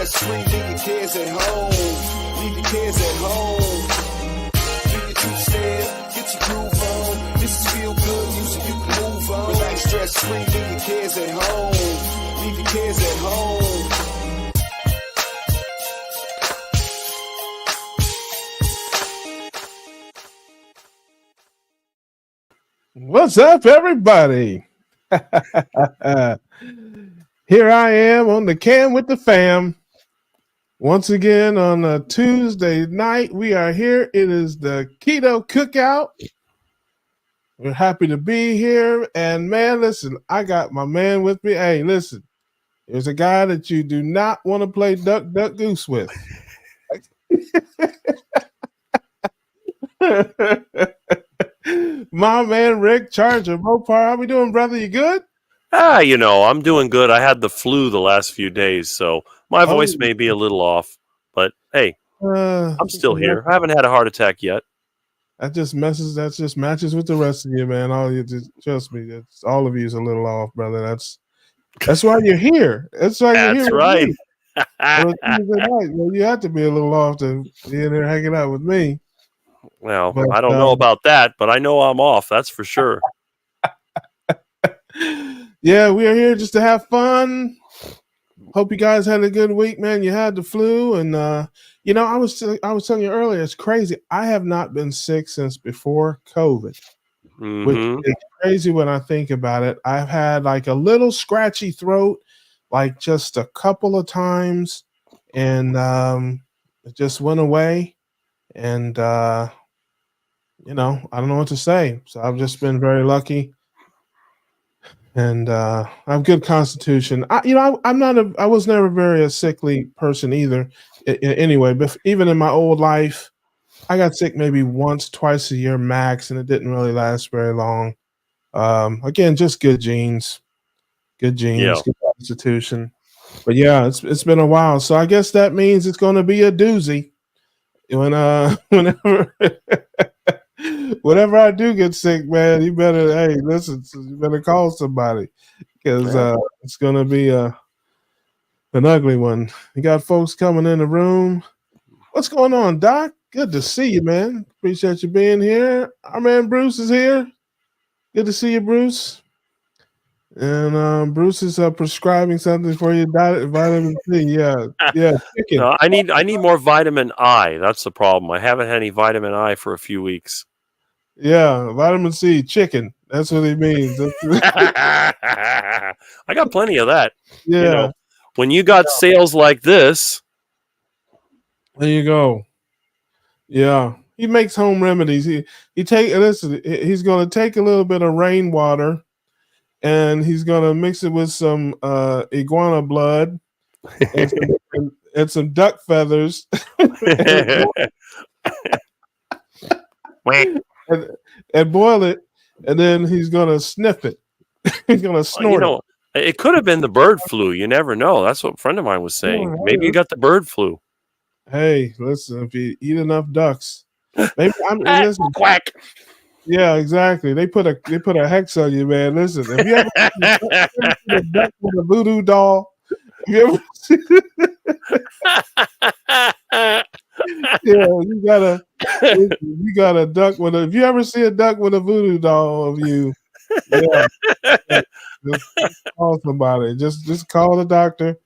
stress-free, leave your kids at home. Leave your kids at home. Do your two-step, get your groove on. This is feel good music, you can move on. Relax, stress-free, leave your kids at home. Leave your kids at home. What's up, everybody? Here I am on the Can with the Fam. Once again on a Tuesday night, we are here. It is the Keto Cookout. We're happy to be here. And man, listen, I got my man with me. Hey, listen, there's a guy that you do not want to play Duck, Duck, Goose with. My man, Rick Charger Mopar. How we doing, brother? You good? I'm doing good. I had the flu the last few days, so my voice may be a little off. But hey, I'm still here. I haven't had a heart attack yet. That just matches with the rest of you, man. All you just trust me. All of you is a little off, brother. That's why you're here. That's why you're here. That's right. Well, you have to be a little off to be in there hanging out with me. Well, but, I don't know about that, but I know I'm off. That's for sure. Yeah, we are here just to have fun. Hope you guys had a good week, man. You had the flu, and I was telling you earlier, it's crazy. I have not been sick since before COVID, which is crazy when I think about it. I've had like a little scratchy throat, like just a couple of times, and it just went away. And I don't know what to say. So I've just been very lucky. And I have good constitution. I was never very a sickly person either. Anyway, but even in my old life, I got sick maybe once, twice a year max, and it didn't really last very long. Again, just good genes, good constitution. But yeah, it's been a while. So I guess that means it's going to be a doozy. Whenever I do get sick, man, you better call somebody, because it's gonna be an ugly one. You got folks coming in the room. What's going on, Doc? Good to see you, man. Appreciate you being here. Our man Bruce is here. Good to see you, Bruce. And Bruce is prescribing something for you, vitamin C. Yeah. Chicken. No, I need more vitamin I. That's the problem. I haven't had any vitamin I for a few weeks. Yeah, vitamin C, chicken. That's what he means. I got plenty of that. Yeah. When you got sales like this, there you go. Yeah, he makes home remedies. He's going to take a little bit of rainwater, and he's going to mix it with some iguana blood and some duck feathers. and boil it, and then he's going to sniff it. He's going to snort it. It could have been the bird flu. You never know. That's what a friend of mine was saying. Maybe you got the bird flu. Hey, listen, if you eat enough ducks, maybe quack. Yeah, exactly. They put a hex on you, man. Listen, if you ever seen a duck with a voodoo doll, you got a duck with if you ever see a duck with a voodoo doll of you, just call somebody. Just call the doctor.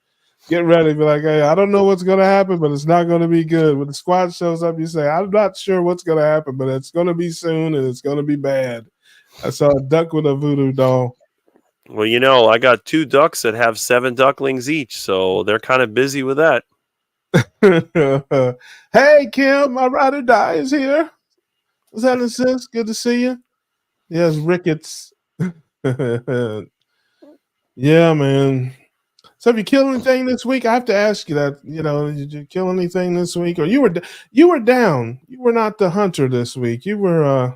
Get ready. Be like, hey, I don't know what's gonna happen, but it's not gonna be good. When the squad shows up, you say, I'm not sure what's gonna happen, but it's gonna be soon and it's gonna be bad. I saw a duck with a voodoo doll. Well, I got 2 ducks that have 7 ducklings each, so they're kind of busy with that. Hey, Kim, my ride or die is here. What's that, sis? Good to see you. Yes, Ricketts. Yeah, man. So have you killed anything this week? I have to ask you that. Did you kill anything this week? Or you were down. You were not the hunter this week. You were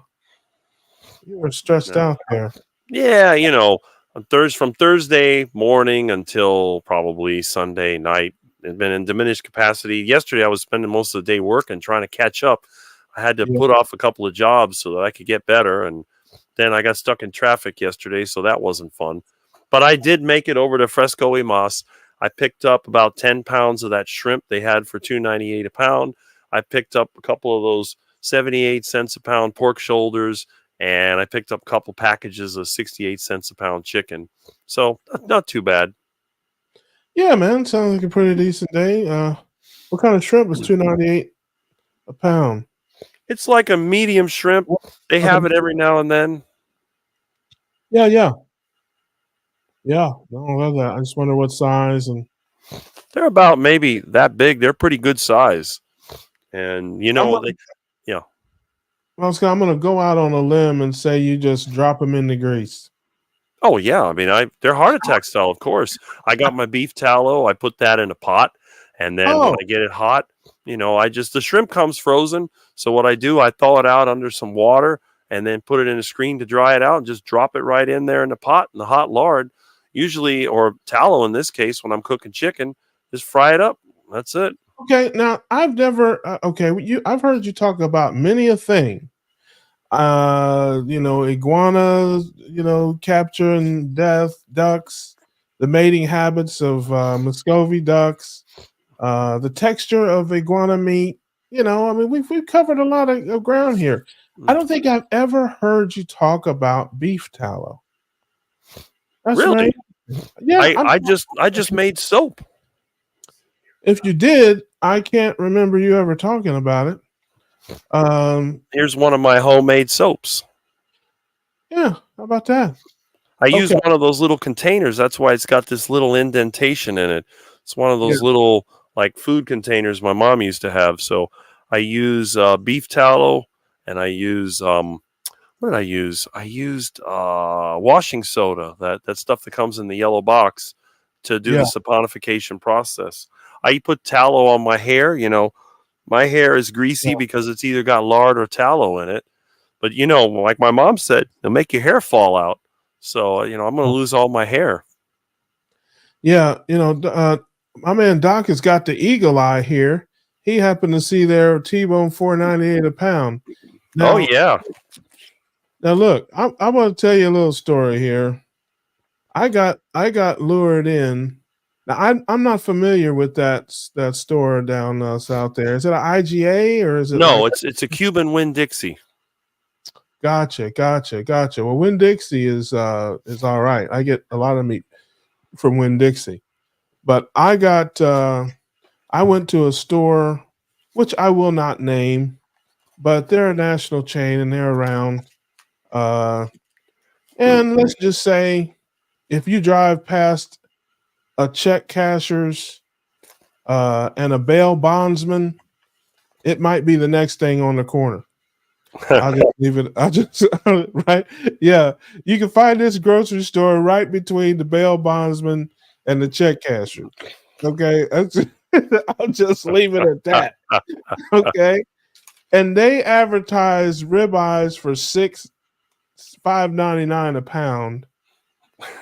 stressed out there. Yeah, from Thursday morning until probably Sunday night, it's been in diminished capacity. Yesterday, I was spending most of the day working, trying to catch up. I had to put off a couple of jobs so that I could get better, and then I got stuck in traffic yesterday, so that wasn't fun. But I did make it over to Fresco y Mas. I picked up about 10 pounds of that shrimp they had for $2.98 a pound. I picked up a couple of those 78 cents a pound pork shoulders, and I picked up a couple packages of 68 cents a pound chicken. So not too bad. Yeah, man, sounds like a pretty decent day. What kind of shrimp is $2.98 a pound? It's like a medium shrimp. They have it every now and then. Yeah, yeah. Yeah, no, I love that. I just wonder what size. And They're about maybe that big. They're pretty good size. And, yeah. Oscar, I'm going to go out on a limb and say you just drop them in the grease. Oh, yeah. I mean, they're heart attack style, of course. I got my beef tallow. I put that in a pot. And then when I get it hot, the shrimp comes frozen. So what I do, I thaw it out under some water and then put it in a screen to dry it out and just drop it right in there in the pot in the hot lard, usually, or tallow in this case, when I'm cooking chicken, just fry it up. That's it. Okay, now I've never. I've heard you talk about many a thing. Iguanas, capture and death, ducks, the mating habits of Muscovy ducks, the texture of iguana meat. We've covered a lot of ground here. I don't think I've ever heard you talk about beef tallow. That's really? Right. Yeah, I just made soap. If you did, I can't remember you ever talking about it. Here's one of my homemade soaps. Yeah, how about that? I use one of those little containers. That's why it's got this little indentation in it. It's one of those little like food containers my mom used to have. So I use beef tallow, and I use what did I use? I used washing soda, that stuff that comes in the yellow box to do the saponification process. I put tallow on my hair. My hair is greasy because it's either got lard or tallow in it. But, like my mom said, it'll make your hair fall out. So, I'm going to lose all my hair. Yeah, my man Doc has got the eagle eye here. He happened to see their T-bone $4.98 a pound. Now, oh, yeah. Now, look, I want to tell you a little story here. I got lured in. Now, I'm not familiar with that store down south there. Is it an IGA or is it? No, it's a Cuban Winn-Dixie. Gotcha. Well, Winn-Dixie is all right. I get a lot of meat from Winn-Dixie, but I went to a store, which I will not name, but they're a national chain and they're around. And let's just say, if you drive past a check cashier's and a bail bondsman, it might be the next thing on the corner. I'll just leave it. Right. Yeah. You can find this grocery store right between the bail bondsman and the check casher. Okay. I'll just leave it at that. Okay. And they advertise ribeyes for $5.99 a pound.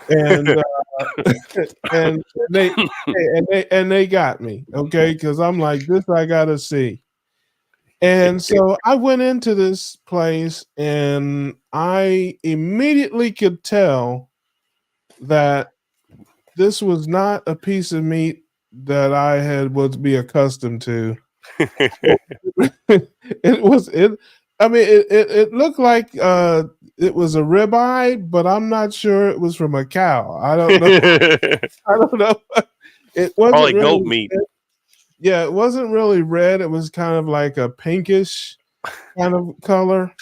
And and they got me, okay, because I'm like, this I gotta see. And so I went into this place and I immediately could tell that this was not a piece of meat that I would be accustomed to. It looked like it was a ribeye, but I'm not sure it was from a cow. I don't know. I don't know. It wasn't probably really goat meat. Red. Yeah, it wasn't really red. It was kind of like a pinkish kind of color.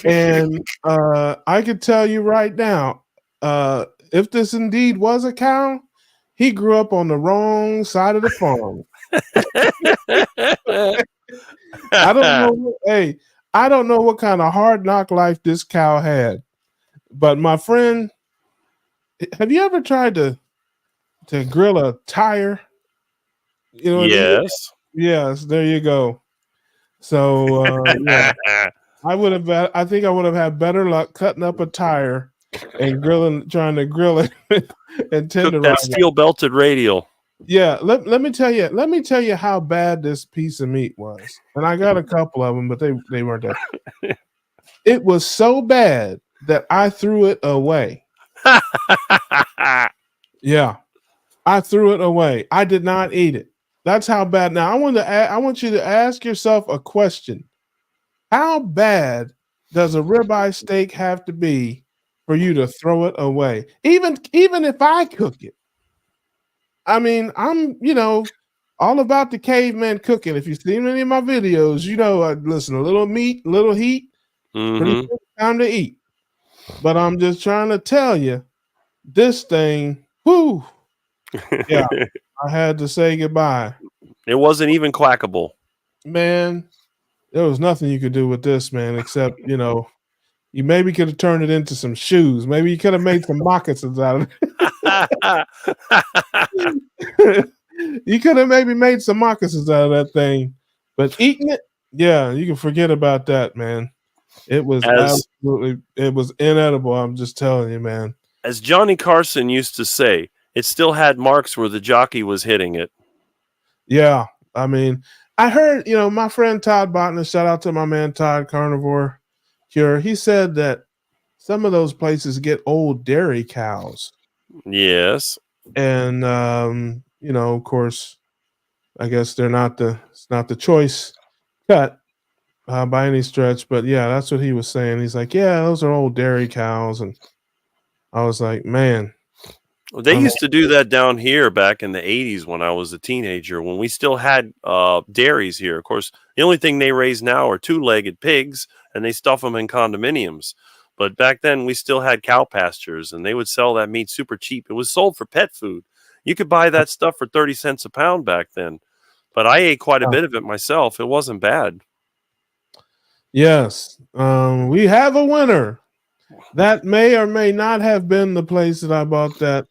And I could tell you right now, if this indeed was a cow, he grew up on the wrong side of the farm. I don't know. Hey, I don't know what kind of hard knock life this cow had, but my friend, have you ever tried to grill a tire? You know? Yes. Yes. There you go. So yeah, I think I would have had better luck cutting up a tire and trying to grill it and tenderize that steel belted radial. Yeah, let me tell you how bad this piece of meat was. And I got a couple of them, but they weren't that. It was so bad that I threw it away. Yeah. I threw it away. I did not eat it. That's how bad. Now I want you to ask yourself a question. How bad does a ribeye steak have to be for you to throw it away? Even if I cook it. I mean, I'm, all about the caveman cooking. If you've seen any of my videos, I listen, a little meat, a little heat, pretty Mm-hmm. good time to eat. But I'm just trying to tell you, this thing, whoo, yeah, I had to say goodbye. It wasn't even quackable. Man, there was nothing you could do with this, man, except, you maybe could have turned it into some shoes. Maybe you could have made some moccasins out of it. You could have maybe made some moccasins out of that thing. But eating it, yeah, you can forget about that, man. It was it was inedible. I'm just telling you, man. As Johnny Carson used to say, it still had marks where the jockey was hitting it. Yeah, I mean, I heard, my friend Todd Botner, shout out to my man Todd Carnivore Cure. He said that some of those places get old dairy cows. Yes. And of course, I guess it's not the choice cut by any stretch, but yeah, that's what he was saying. He's like, yeah, those are old dairy cows, and I was like, man, They used to do that down here back in the 80s when I was a teenager, when we still had dairies here. Of course, the only thing they raise now are two-legged pigs, and they stuff them in condominiums. But back then, we still had cow pastures, and they would sell that meat super cheap. It was sold for pet food. You could buy that stuff for 30 cents a pound back then. But I ate quite a bit of it myself. It wasn't bad. Yes, we have a winner. That may or may not have been the place that I bought that.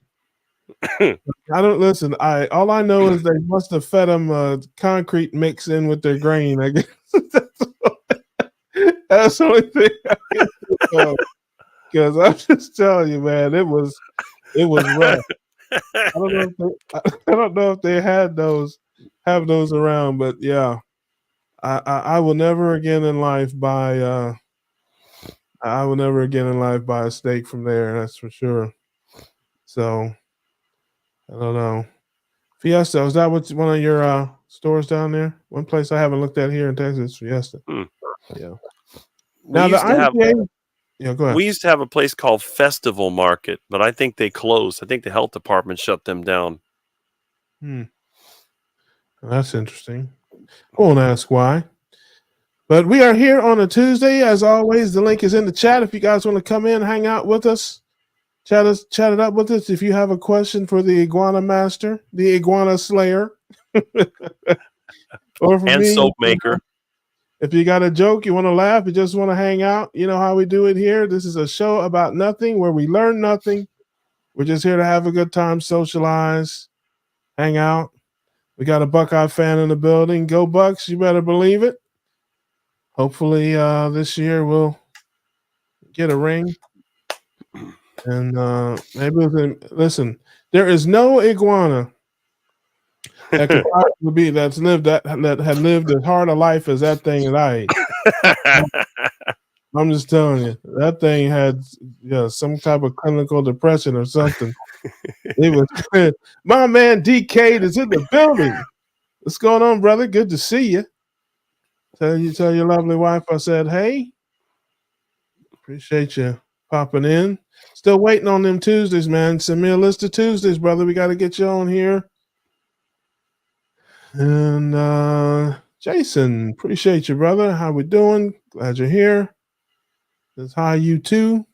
I don't listen. All I know is they must have fed them concrete mix in with their grain. I guess that's the only thing I can think of. Because I'm just telling you, man, it was rough. I don't know if they have those around, but yeah, I will never again in life buy. I will never again in life buy a steak from there. That's for sure. So I don't know. Fiesta, is that what's one of your stores down there? One place I haven't looked at here in Texas, Fiesta. Yeah. Now the IPA. Yeah, go ahead. We used to have a place called Festival Market, but I think they closed. I think the health department shut them down. Well, that's interesting. I won't ask why. But we are here on a Tuesday. As always, the link is in the chat. If you guys want to come in, hang out with us, chat it up with us. If you have a question for the Iguana Master, the Iguana Slayer, or for and me, soap maker. If you got a joke, you want to laugh, you just want to hang out, you know how we do it here. This is a show about nothing where we learn nothing. We're just here to have a good time, socialize, hang out. We got a Buckeye fan in the building. Go Bucks, you better believe it. Hopefully this year we'll get a ring. And maybe we can listen. There is no iguana that could possibly be that had lived as hard a life as that thing that I ate. I'm just telling you, that thing had some type of clinical depression or something. It was good. My man DK is in the building. What's going on, brother? Good to see you. Tell your lovely wife I said, hey. Appreciate you popping in. Still waiting on them Tuesdays, man. Send me a list of Tuesdays, brother. We got to get you on here. And Jason, appreciate you, brother. How we doing? Glad you're here. Says hi, you too.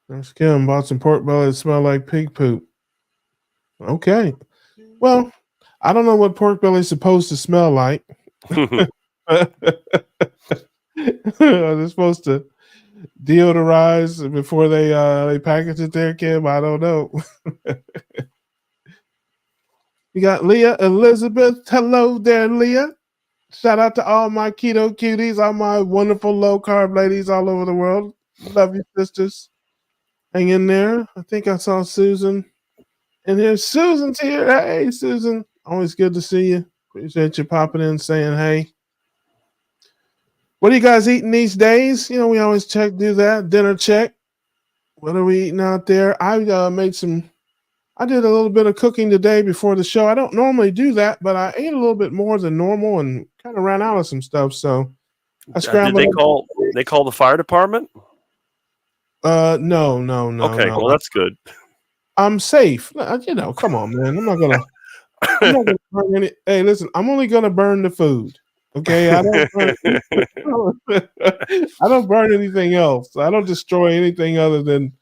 There's Kim. Bought some pork belly that smell like pig poop. Okay. Well, I don't know what pork belly is supposed to smell like. Are they supposed to deodorize before they package it there, Kim? I don't know. You got Leah Elizabeth. Hello there, Leah. Shout out to all my keto cuties, all my wonderful low carb ladies all over the world. Love you, sisters. Hang in there. I think I saw Susan. And here's Susan's here. Hey, Susan. Always good to see you. Appreciate you popping in saying hey. What are you guys eating these days? We always do that. Dinner check. What are we eating out there? I made some I did a little bit of cooking today before the show. I don't normally do that, but I ate a little bit more than normal and kind of ran out of some stuff. So I Did scrambled. they call the fire department? No, Okay, well no. that's good. I'm safe. Come on, man. I'm not gonna burn any. Hey, listen, I'm only gonna burn the food. Okay, I don't burn. I don't burn anything else. I don't destroy anything other than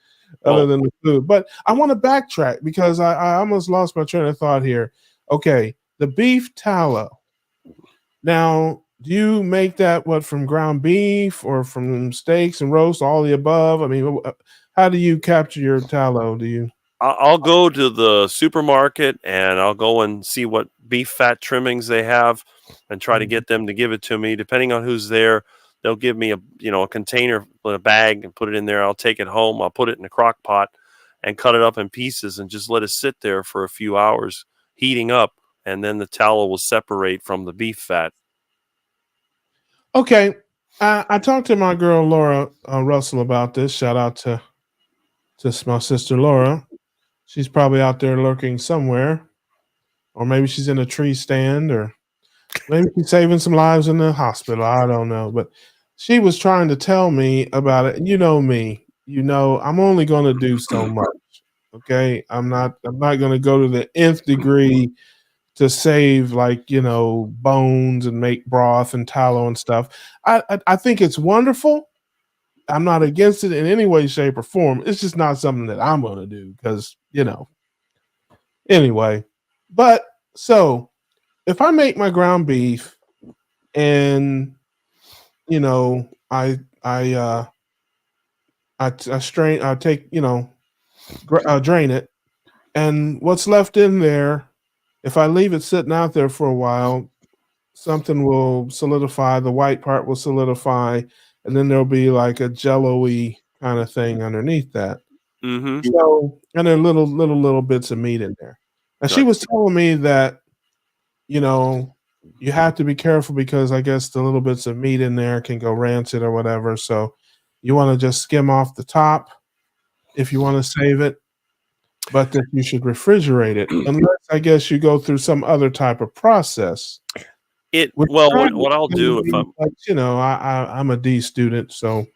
the food. But I want to backtrack because I almost lost my train of thought here. Okay, the beef tallow. Now, do you make that from ground beef or from steaks and roast, all the above? I mean, how do you capture your tallow? Do you? I'll go to the supermarket and I'll go and see what beef fat trimmings they have and try to get them to give it to me. Depending on who's there, they'll give me a container with a bag and put it in there. I'll take it home. I'll put it in a crock pot and cut it up in pieces and just let it sit there for a few hours, heating up, and then the tallow will separate from the beef fat. Okay. I talked to my girl Laura Russell about this. Shout out to my sister Laura. She's probably out there lurking somewhere, or maybe she's in a tree stand, or maybe she's saving some lives in the hospital. I don't know, but she was trying to tell me about it. And you know me, I'm only going to do so much. Okay, I'm not going to go to the nth degree to save bones and make broth and tallow and stuff. I think it's wonderful. I'm not against it in any way, shape, or form. It's just not something that I'm going to do because, Anyway, but so if I make my ground beef and, I strain, I take, drain it, and what's left in there, if I leave it sitting out there for a while, something will solidify. The white part will solidify, and then there'll be like a jello-y kind of thing underneath that. Mm-hmm. So, and there are little bits of meat in there. Now she was telling me that, you have to be careful because I guess the little bits of meat in there can go rancid or whatever. So you want to just skim off the top if you want to save it, but that you should refrigerate it unless I guess you go through some other type of process. What I'll do if I'm a D student, so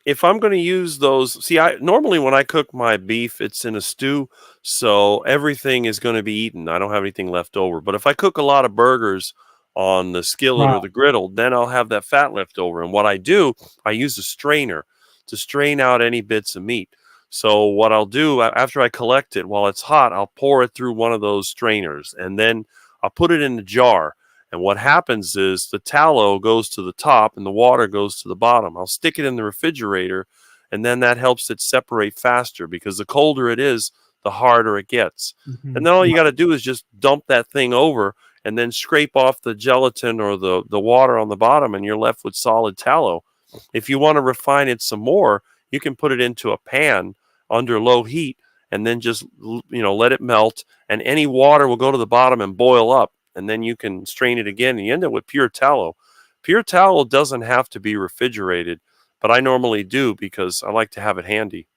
if I'm going to use those, I normally when I cook my beef, it's in a stew, so everything is going to be eaten. I don't have anything left over. But if I cook a lot of burgers on the skillet or the griddle, then I'll have that fat left over. And what I do, I use a strainer to strain out any bits of meat. So what I'll do after I collect it, while it's hot, I'll pour it through one of those strainers, and then I'll put it in a jar. And what happens is the tallow goes to the top and the water goes to the bottom. I'll stick it in the refrigerator, and then that helps it separate faster because the colder it is, the harder it gets. Mm-hmm. And then all you got to do is just dump that thing over and then scrape off the gelatin or the water on the bottom, and you're left with solid tallow. If you want to refine it some more, you can put it into a pan under low heat and then just let it melt, and any water will go to the bottom and boil up. And then you can strain it again, and you end up with pure tallow. Pure tallow doesn't have to be refrigerated, but I normally do because I like to have it handy.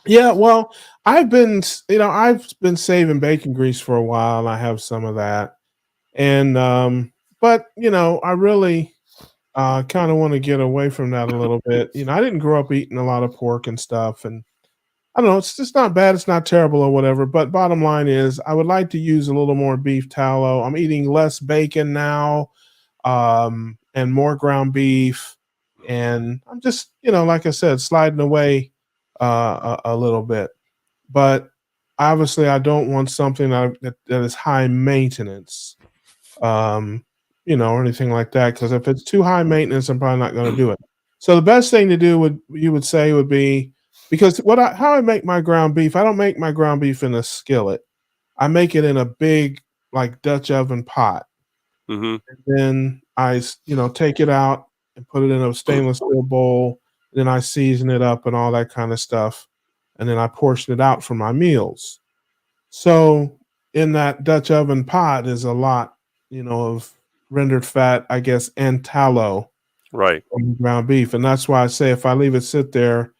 Yeah, well, I've been saving bacon grease for a while, and I have some of that. And but I really kind of want to get away from that a little bit. I didn't grow up eating a lot of pork and stuff, and I don't know, it's just not bad, it's not terrible or whatever, but bottom line is I would like to use a little more beef tallow. I'm eating less bacon now, and more ground beef, and I'm just, like I said, sliding away a little bit. But obviously I don't want something that is high maintenance, or anything like that, because if it's too high maintenance, I'm probably not going to do it. So the best thing to do would be, because how I make my ground beef, I don't make my ground beef in a skillet. I make it in a big, like, Dutch oven pot. Mm-hmm. And then I, take it out and put it in a stainless steel bowl. Then I season it up and all that kind of stuff. And then I portion it out for my meals. So in that Dutch oven pot is a lot, of rendered fat, I guess, and tallow. Right. On ground beef. And that's why I say if I leave it sit there,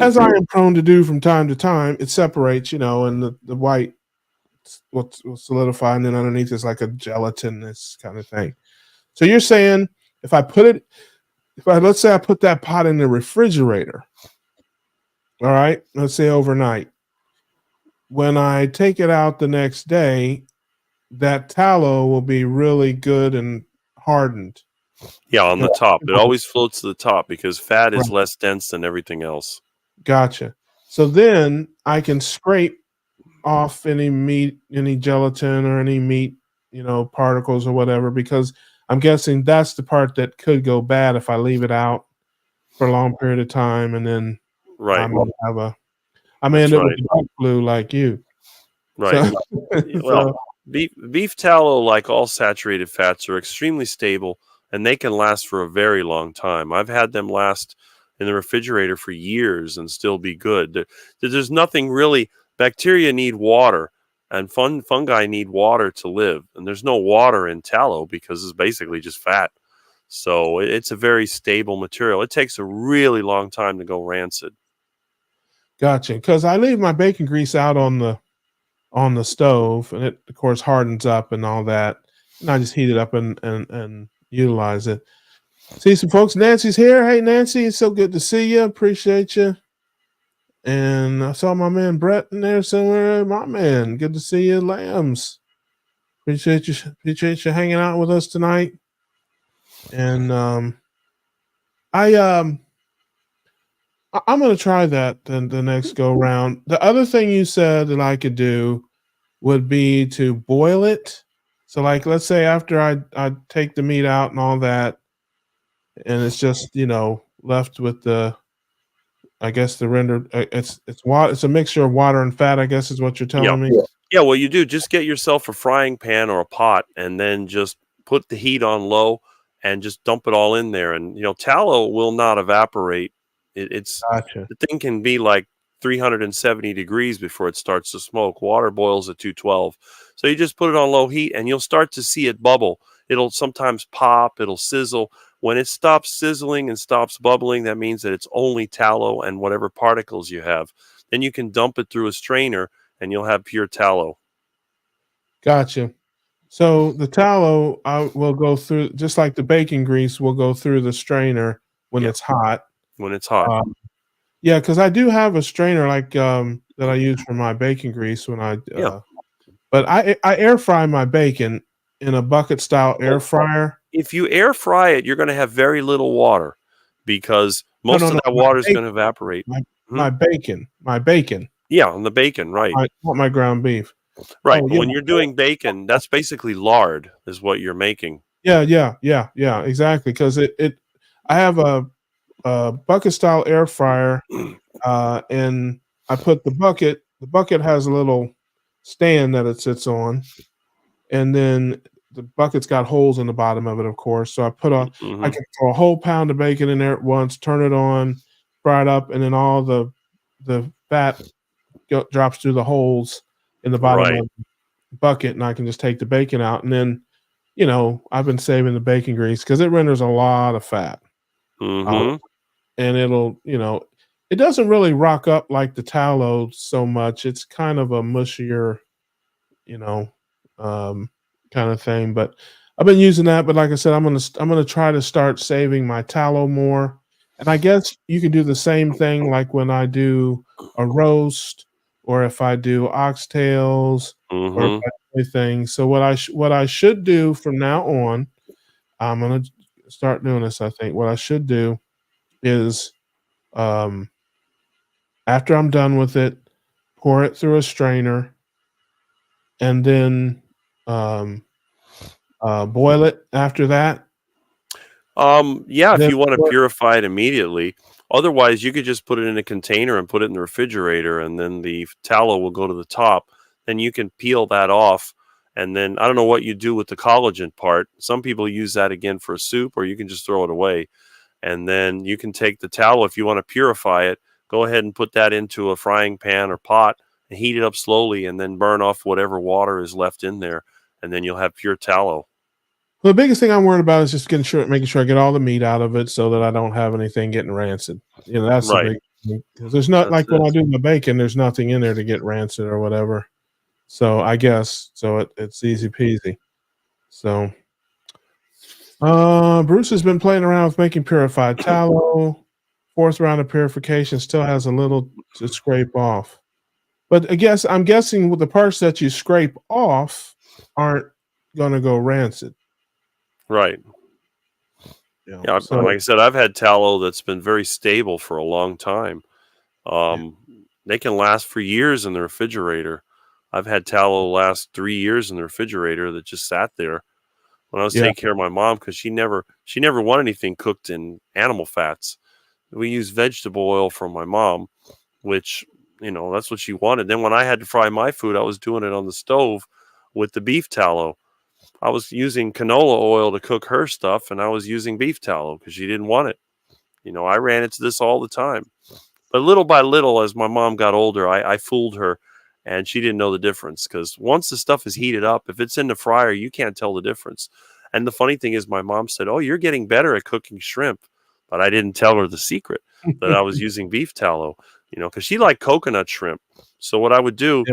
as I am prone to do from time to time, it separates, and the white will solidify, and then underneath is like a gelatinous kind of thing. So you're saying if let's say I put that pot in the refrigerator, all right, let's say overnight, when I take it out the next day, that tallow will be really good and hardened. Yeah, on the top. It always floats to the top because fat is less dense than everything else. Gotcha. So then I can scrape off any meat, any gelatin, or any meat, particles or whatever, because I'm guessing that's the part that could go bad if I leave it out for a long period of time, and then Right. I may end up with bug flu like you. Right. So, Well, beef tallow, like all saturated fats, are extremely stable and they can last for a very long time. I've had them last in the refrigerator for years and still be good. There's nothing really. Bacteria need water and fungi need water to live. And there's no water in tallow because it's basically just fat. So it's a very stable material. It takes a really long time to go rancid. Gotcha. Because I leave my bacon grease out on the stove, and it of course hardens up and all that. And I just heat it up and utilize it. See some folks. Nancy's here. Hey Nancy, it's so good to see you. Appreciate you. And I saw my man Brett in there somewhere. My man, good to see you, Lambs. Appreciate you hanging out with us tonight. And I'm gonna try that the next go round. The other thing you said that I could do would be to boil it. So like let's say after I take the meat out and all that, and it's just left with the, I guess the rendered it's water. It's a mixture of water and fat, I guess is what you're telling me. Yeah, well, you do just get yourself a frying pan or a pot, and then just put the heat on low, and just dump it all in there. And tallow will not evaporate. It's Gotcha. the thing can be like 370 degrees before it starts to smoke. Water boils at 212, so you just put it on low heat, and you'll start to see it bubble. It'll sometimes pop. It'll sizzle. When it stops sizzling and stops bubbling, that means that it's only tallow and whatever particles you have. Then you can dump it through a strainer, and you'll have pure tallow. Gotcha. So the tallow will go through, just like the bacon grease will go through the strainer when it's hot. When it's hot. Yeah, because I do have a strainer like that I use for my bacon grease when I. But I air fry my bacon in a bucket style air fryer. If you air fry it, you're going to have very little water because most of that water is going to evaporate. My bacon. Yeah, on the bacon, right. Not my ground beef. Right. But when you're doing bacon, that's basically lard is what you're making. Yeah, exactly. Because I have a bucket style air fryer, and I put the bucket has a little stand that it sits on, and then the bucket's got holes in the bottom of it, of course. So I I can throw a whole pound of bacon in there at once, turn it on, fry it up, and then all the fat drops through the holes in the bottom of the bucket, and I can just take the bacon out. And then, I've been saving the bacon grease because it renders a lot of fat. And it'll, it doesn't really rock up like the tallow so much. It's kind of a mushier, kind of thing. But I've been using that. But like I said, I'm gonna try to start saving my tallow more. And I guess you can do the same thing like when I do a roast, or if I do oxtails, or if I do anything. So what I should do from now on, I'm gonna start doing this. I think what I should do is, after I'm done with it, pour it through a strainer, and then boil it after that. Yeah, if you want to purify it immediately. Otherwise, you could just put it in a container and put it in the refrigerator, and then the tallow will go to the top. Then you can peel that off. And then I don't know what you do with the collagen part. Some people use that again for a soup, or you can just throw it away. And then you can take the tallow, if you want to purify it, go ahead and put that into a frying pan or pot and heat it up slowly, and then burn off whatever water is left in there. And then you'll have pure tallow. Well, the biggest thing I'm worried about is just making sure I get all the meat out of it so that I don't have anything getting rancid. That's the big because there's not That's like when I it. do my bacon, there's nothing in there to get rancid or whatever. So I guess it's easy peasy. So Bruce has been playing around with making purified tallow. Fourth round of purification still has a little to scrape off. But I'm guessing with the parts that you scrape off aren't gonna go rancid. Right. Yeah, So like I said, I've had tallow that's been very stable for a long time. They can last for years in the refrigerator. I've had tallow last 3 years in the refrigerator that just sat there when I was yeah, taking care of my mom because she never wanted anything cooked in animal fats. We use vegetable oil from my mom, which that's what she wanted. Then when I had to fry my food, I was doing it on the stove with the beef tallow. I was using canola oil to cook her stuff, and I was using beef tallow because she didn't want it. I ran into this all the time. But little by little, as my mom got older, I fooled her, and she didn't know the difference because once the stuff is heated up, if it's in the fryer, you can't tell the difference. And the funny thing is, my mom said, "Oh, you're getting better at cooking shrimp," but I didn't tell her the secret that I was using beef tallow. Because she liked coconut shrimp. So what I would do,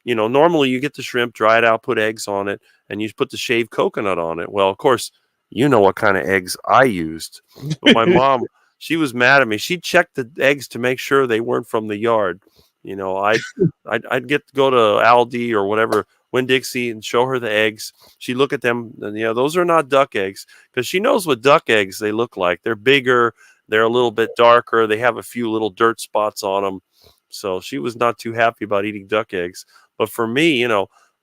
yeah. normally you get the shrimp, dry it out, put eggs on it, and you put the shaved coconut on it. Well, of course, you know what kind of eggs I used, but my mom. She was mad at me. She checked the eggs to make sure they weren't from the yard. I'd get to go to Aldi or whatever, Winn-Dixie, and show her the eggs. She'd look at them, and those are not duck eggs because she knows what duck eggs they look like. They're bigger, they're a little bit darker, they have a few little dirt spots on them. So she was not too happy about eating duck eggs. But for me,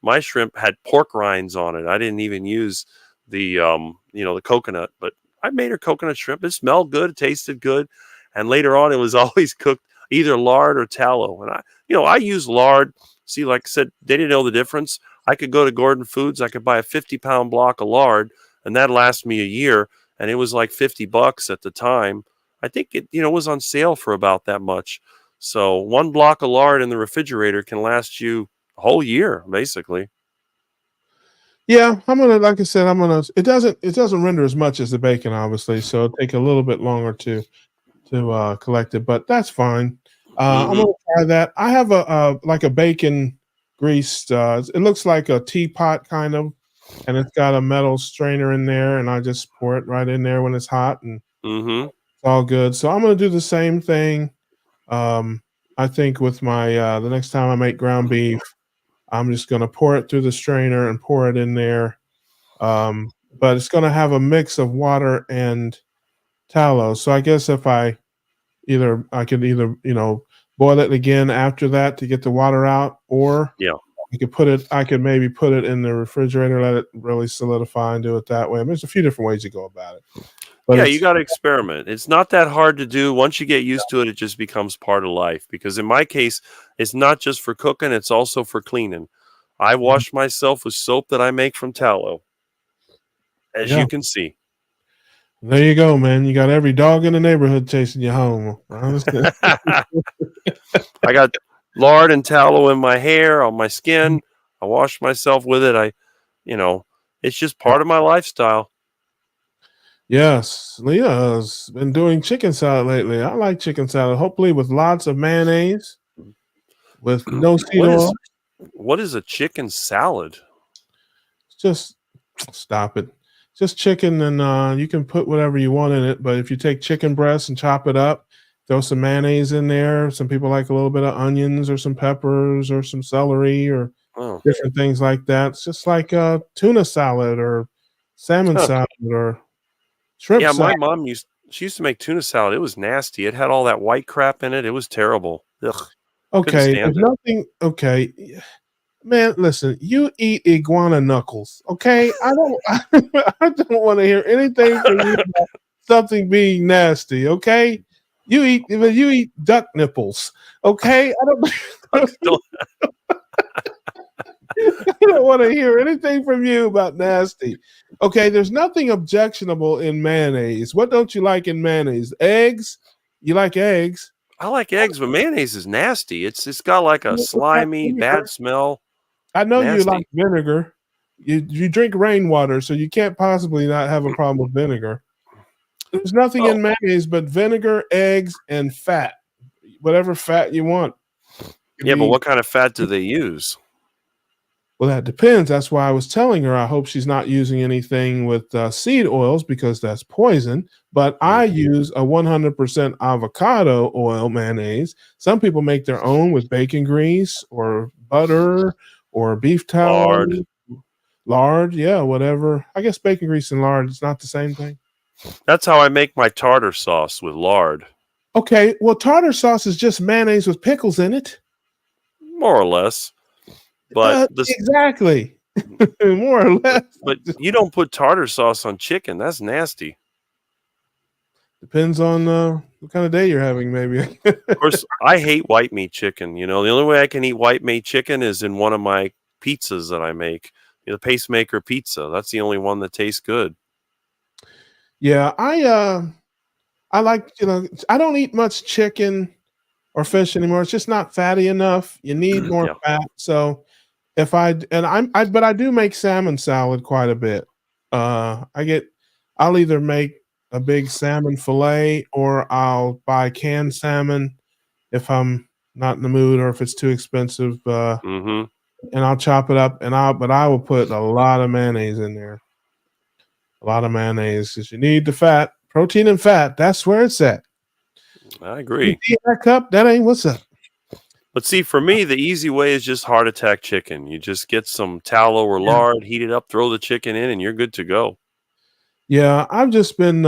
my shrimp had pork rinds on it. I didn't even use the coconut, but I made her coconut shrimp. It smelled good. It tasted good. And later on, it was always cooked either lard or tallow. And I use lard. See, like I said, they didn't know the difference. I could go to Gordon Foods. I could buy a 50-pound block of lard, and that lasts me a year. And it was like $50 at the time. I think it, was on sale for about that much. So one block of lard in the refrigerator can last you a whole year, basically. Yeah, like I said, it doesn't render as much as the bacon, obviously, so it'll take a little bit longer to collect it, but that's fine. I'm Mm-hmm. gonna try that. I have like a bacon greased. It looks like a teapot kind of, and it's got a metal strainer in there, and I just pour it right in there when it's hot, and Mm-hmm. it's all good. So I'm gonna do the same thing. Um, I think with my the next time I make ground beef, I'm just gonna pour it through the strainer and pour it in there. But it's gonna have a mix of water and tallow. So I guess if I could either boil it again after that to get the water out, or Yeah. I could maybe put it in the refrigerator, let it really solidify, and do it that way. I mean, there's a few different ways to go about it, but Yeah, you it's got to experiment. It's not that hard to do. Once you get used to it, it just becomes part of life. Because in my case, it's not just for cooking, it's also for cleaning. I wash myself with soap that I make from tallow, as yeah. you can see. There you go, man. You got every dog in the neighborhood chasing you home. I understand. I got lard and tallow in my hair, on my skin. I wash myself with it. You know, it's just part of my lifestyle. Yes, Leah's been doing chicken salad lately. I like chicken salad, hopefully with lots of mayonnaise, with no seed What is oil. what is a chicken salad? Just stop it. Just chicken, and you can put whatever you want in it. But if you take chicken breast and chop it up, throw some mayonnaise in there. Some people like a little bit of onions or some peppers or some celery or Oh, different things like that. It's just like tuna salad or salmon huh. salad or shrimp Yeah, salad. my mom used to make tuna salad. It was nasty. It had all that white crap in it. It was terrible. Ugh, couldn't Okay, there's stand it. nothing. Okay, man, listen. You eat iguana knuckles. Okay, I don't. I don't want to hear anything from you about something being nasty. Okay, you eat duck nipples. Okay, Don't- I don't want to hear anything from you about nasty. Okay, there's nothing objectionable in mayonnaise. What don't you like in mayonnaise? Eggs? You like eggs? I like eggs, but mayonnaise is nasty. It's got like a What about slimy, bad vinegar? smell. I know you like Nasty. vinegar. You drink rainwater, so you can't possibly not have a problem with vinegar. There's nothing Well, in mayonnaise but vinegar, eggs, and fat. whatever fat you want. Yeah, but what kind of fat do they use? Well, that depends. That's why I was telling her I hope she's not using anything with seed oils because that's poison. But I use a 100% avocado oil mayonnaise. Some people make their own with bacon grease or butter or beef tallow, Lard. lard. Yeah, whatever. I guess bacon grease and lard is not the same thing. That's how I make my tartar sauce with lard. Okay, well, tartar sauce is just mayonnaise with pickles in it. More or less. But Exactly. More or less. But you don't put tartar sauce on chicken. That's nasty. Depends on what kind of day you're having, maybe. Of course, I hate white meat chicken. The only way I can eat white meat chicken is in one of my pizzas that I make. The pacemaker pizza. That's the only one that tastes good. Yeah, I like, I don't eat much chicken or fish anymore. It's just not fatty enough. You need more Yeah. fat. So if but I do make salmon salad quite a bit. I'll either make a big salmon fillet or I'll buy canned salmon if I'm not in the mood or if it's too expensive. Mm-hmm. And I'll chop it up but I will put a lot of mayonnaise in there. A lot of mayonnaise because you need the fat, protein and fat. That's where it's at. I agree. That cup, that ain't what's up. But see, for me, the easy way is just heart attack chicken. You just get some tallow or lard, heat it up, throw the chicken in, and you're good to go. Yeah, I've just been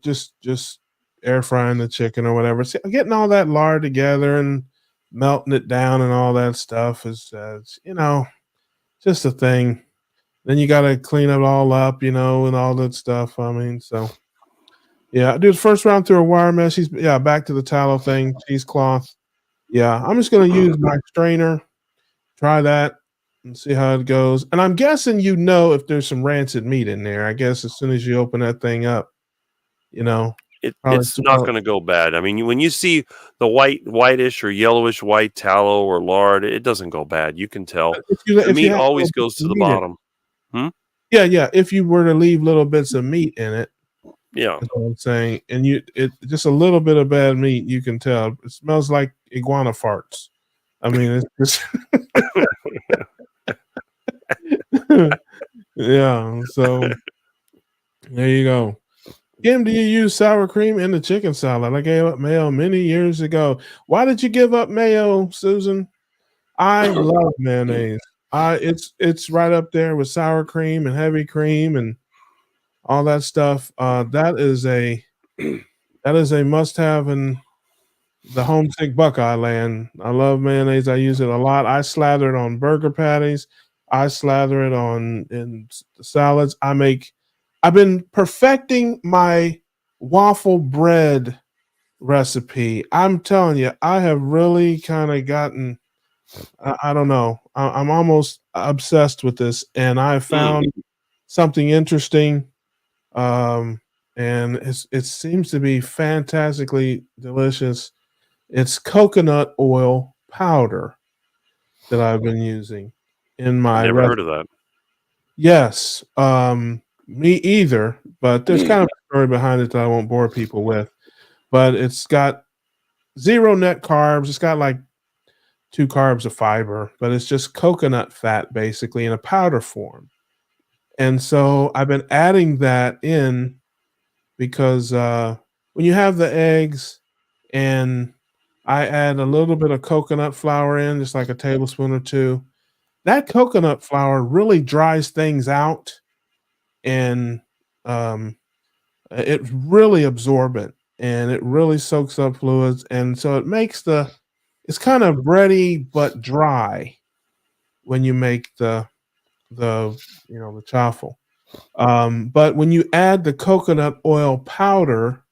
just air frying the chicken or whatever. See, getting all that lard together and melting it down and all that stuff is just a thing. Then you got to clean it all up, and all that stuff. I mean, so yeah, I do the first round through a wire mesh. Back to the tallow thing, cheesecloth. Yeah, I'm just going to use my strainer, try that, and see how it goes. And I'm guessing if there's some rancid meat in there. I guess as soon as you open that thing up, it's not going to go bad. I mean, when you see the whitish or yellowish white tallow or lard, it doesn't go bad. You can tell. The meat always goes to the bottom. Yeah. If you were to leave little bits of meat in it, yeah, that's what I'm saying, and just a little bit of bad meat, you can tell. It smells like iguana farts. I mean, it's just yeah. So there you go. Kim, do you use sour cream in the chicken salad? I gave up mayo many years ago. Why did you give up mayo, Susan? I love mayonnaise. It's right up there with sour cream and heavy cream and all that stuff. That is a must-have in the homesick Buckeye land. I love mayonnaise. I use it a lot. I slather it on burger patties. I slather it in salads. I've been perfecting my waffle bread recipe. I'm telling you, I have really kind of gotten. I don't know. I'm almost obsessed with this, and I found something interesting. And it seems to be fantastically delicious. It's coconut oil powder that I've been using in my never heard of that. Yes. Me either, but there's kind of a story behind it that I won't bore people with. But it's got 0 net carbs. It's got like 2 carbs of fiber, but it's just coconut fat basically in a powder form. And so I've been adding that in because when you have the eggs and I add a little bit of coconut flour in, just like a tablespoon or 2, that coconut flour really dries things out and it's really absorbent and it really soaks up fluids. And so it makes it's kind of bready but dry when you make the chaffle. But when you add the coconut oil powder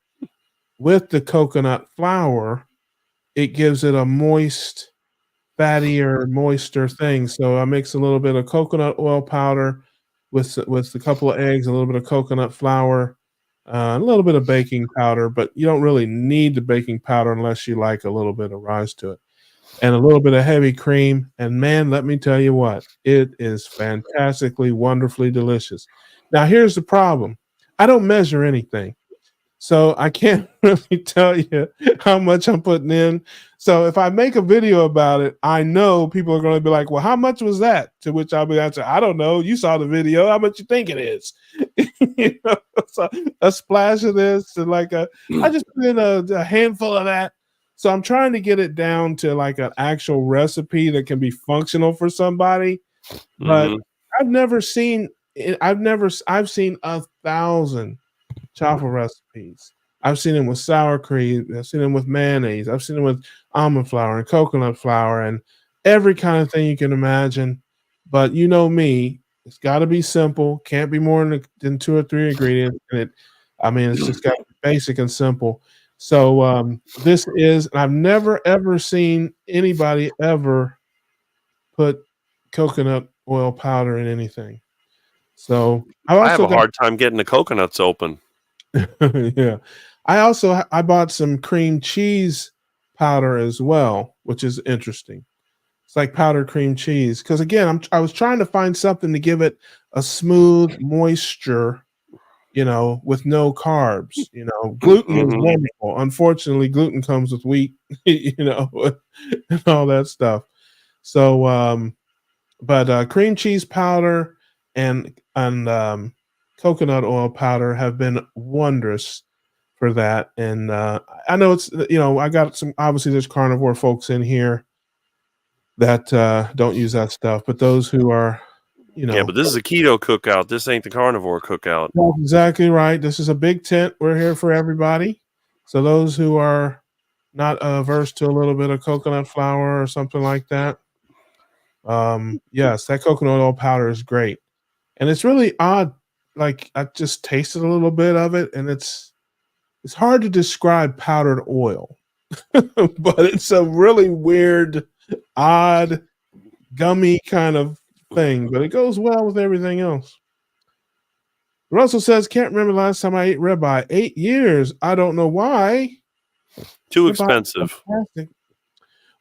with the coconut flour, it gives it a moist, fattier, moister thing. So I mix a little bit of coconut oil powder with a couple of eggs, a little bit of coconut flour, a little bit of baking powder, but you don't really need the baking powder unless you like a little bit of rise to it. And a little bit of heavy cream. And man, let me tell you what, it is fantastically, wonderfully delicious. Now, here's the problem. I don't measure anything. So I can't really tell you how much I'm putting in. So if I make a video about it, I know people are going to be like, "Well, how much was that?" To which I'll be answering, "I don't know. You saw the video. How much you think it is?" You know, so a splash of this and like I just put in a handful of that. So I'm trying to get it down to like an actual recipe that can be functional for somebody. But Hmm. I've never seen it. I've seen 1,000 chaffle recipes. I've seen them with sour cream. I've seen them with mayonnaise. I've seen them with almond flour and coconut flour and every kind of thing you can imagine. But you know me, it's got to be simple. Can't be more than two or three ingredients. And I mean, it's just got to be basic and simple. So this is, and I've never ever seen anybody ever put coconut oil powder in anything. So I I have also a got hard time getting the coconuts open. yeah. I bought some cream cheese powder as well, which is interesting. It's like powdered cream cheese because again, I was trying to find something to give it a smooth moisture, with no carbs. Gluten is Hmm. wonderful. Unfortunately, gluten comes with wheat, and all that stuff. So, but cream cheese powder and coconut oil powder have been wondrous for that. And I know I got some. Obviously, there's carnivore folks in here that don't use that stuff, but those who are, Yeah, but this is a keto cookout. This ain't the carnivore cookout. that's exactly right. This is a big tent. We're here for everybody. So those who are not averse to a little bit of coconut flour or something like that, yes, that coconut oil powder is great. And it's really odd. Like I just tasted a little bit of it, and it's hard to describe powdered oil, but it's a really weird, odd, gummy kind of thing. But it goes well with everything else. Russell says, "Can't remember the last time I ate ribeye. 8 years. I don't know why. Too Ribeye is expensive. fantastic."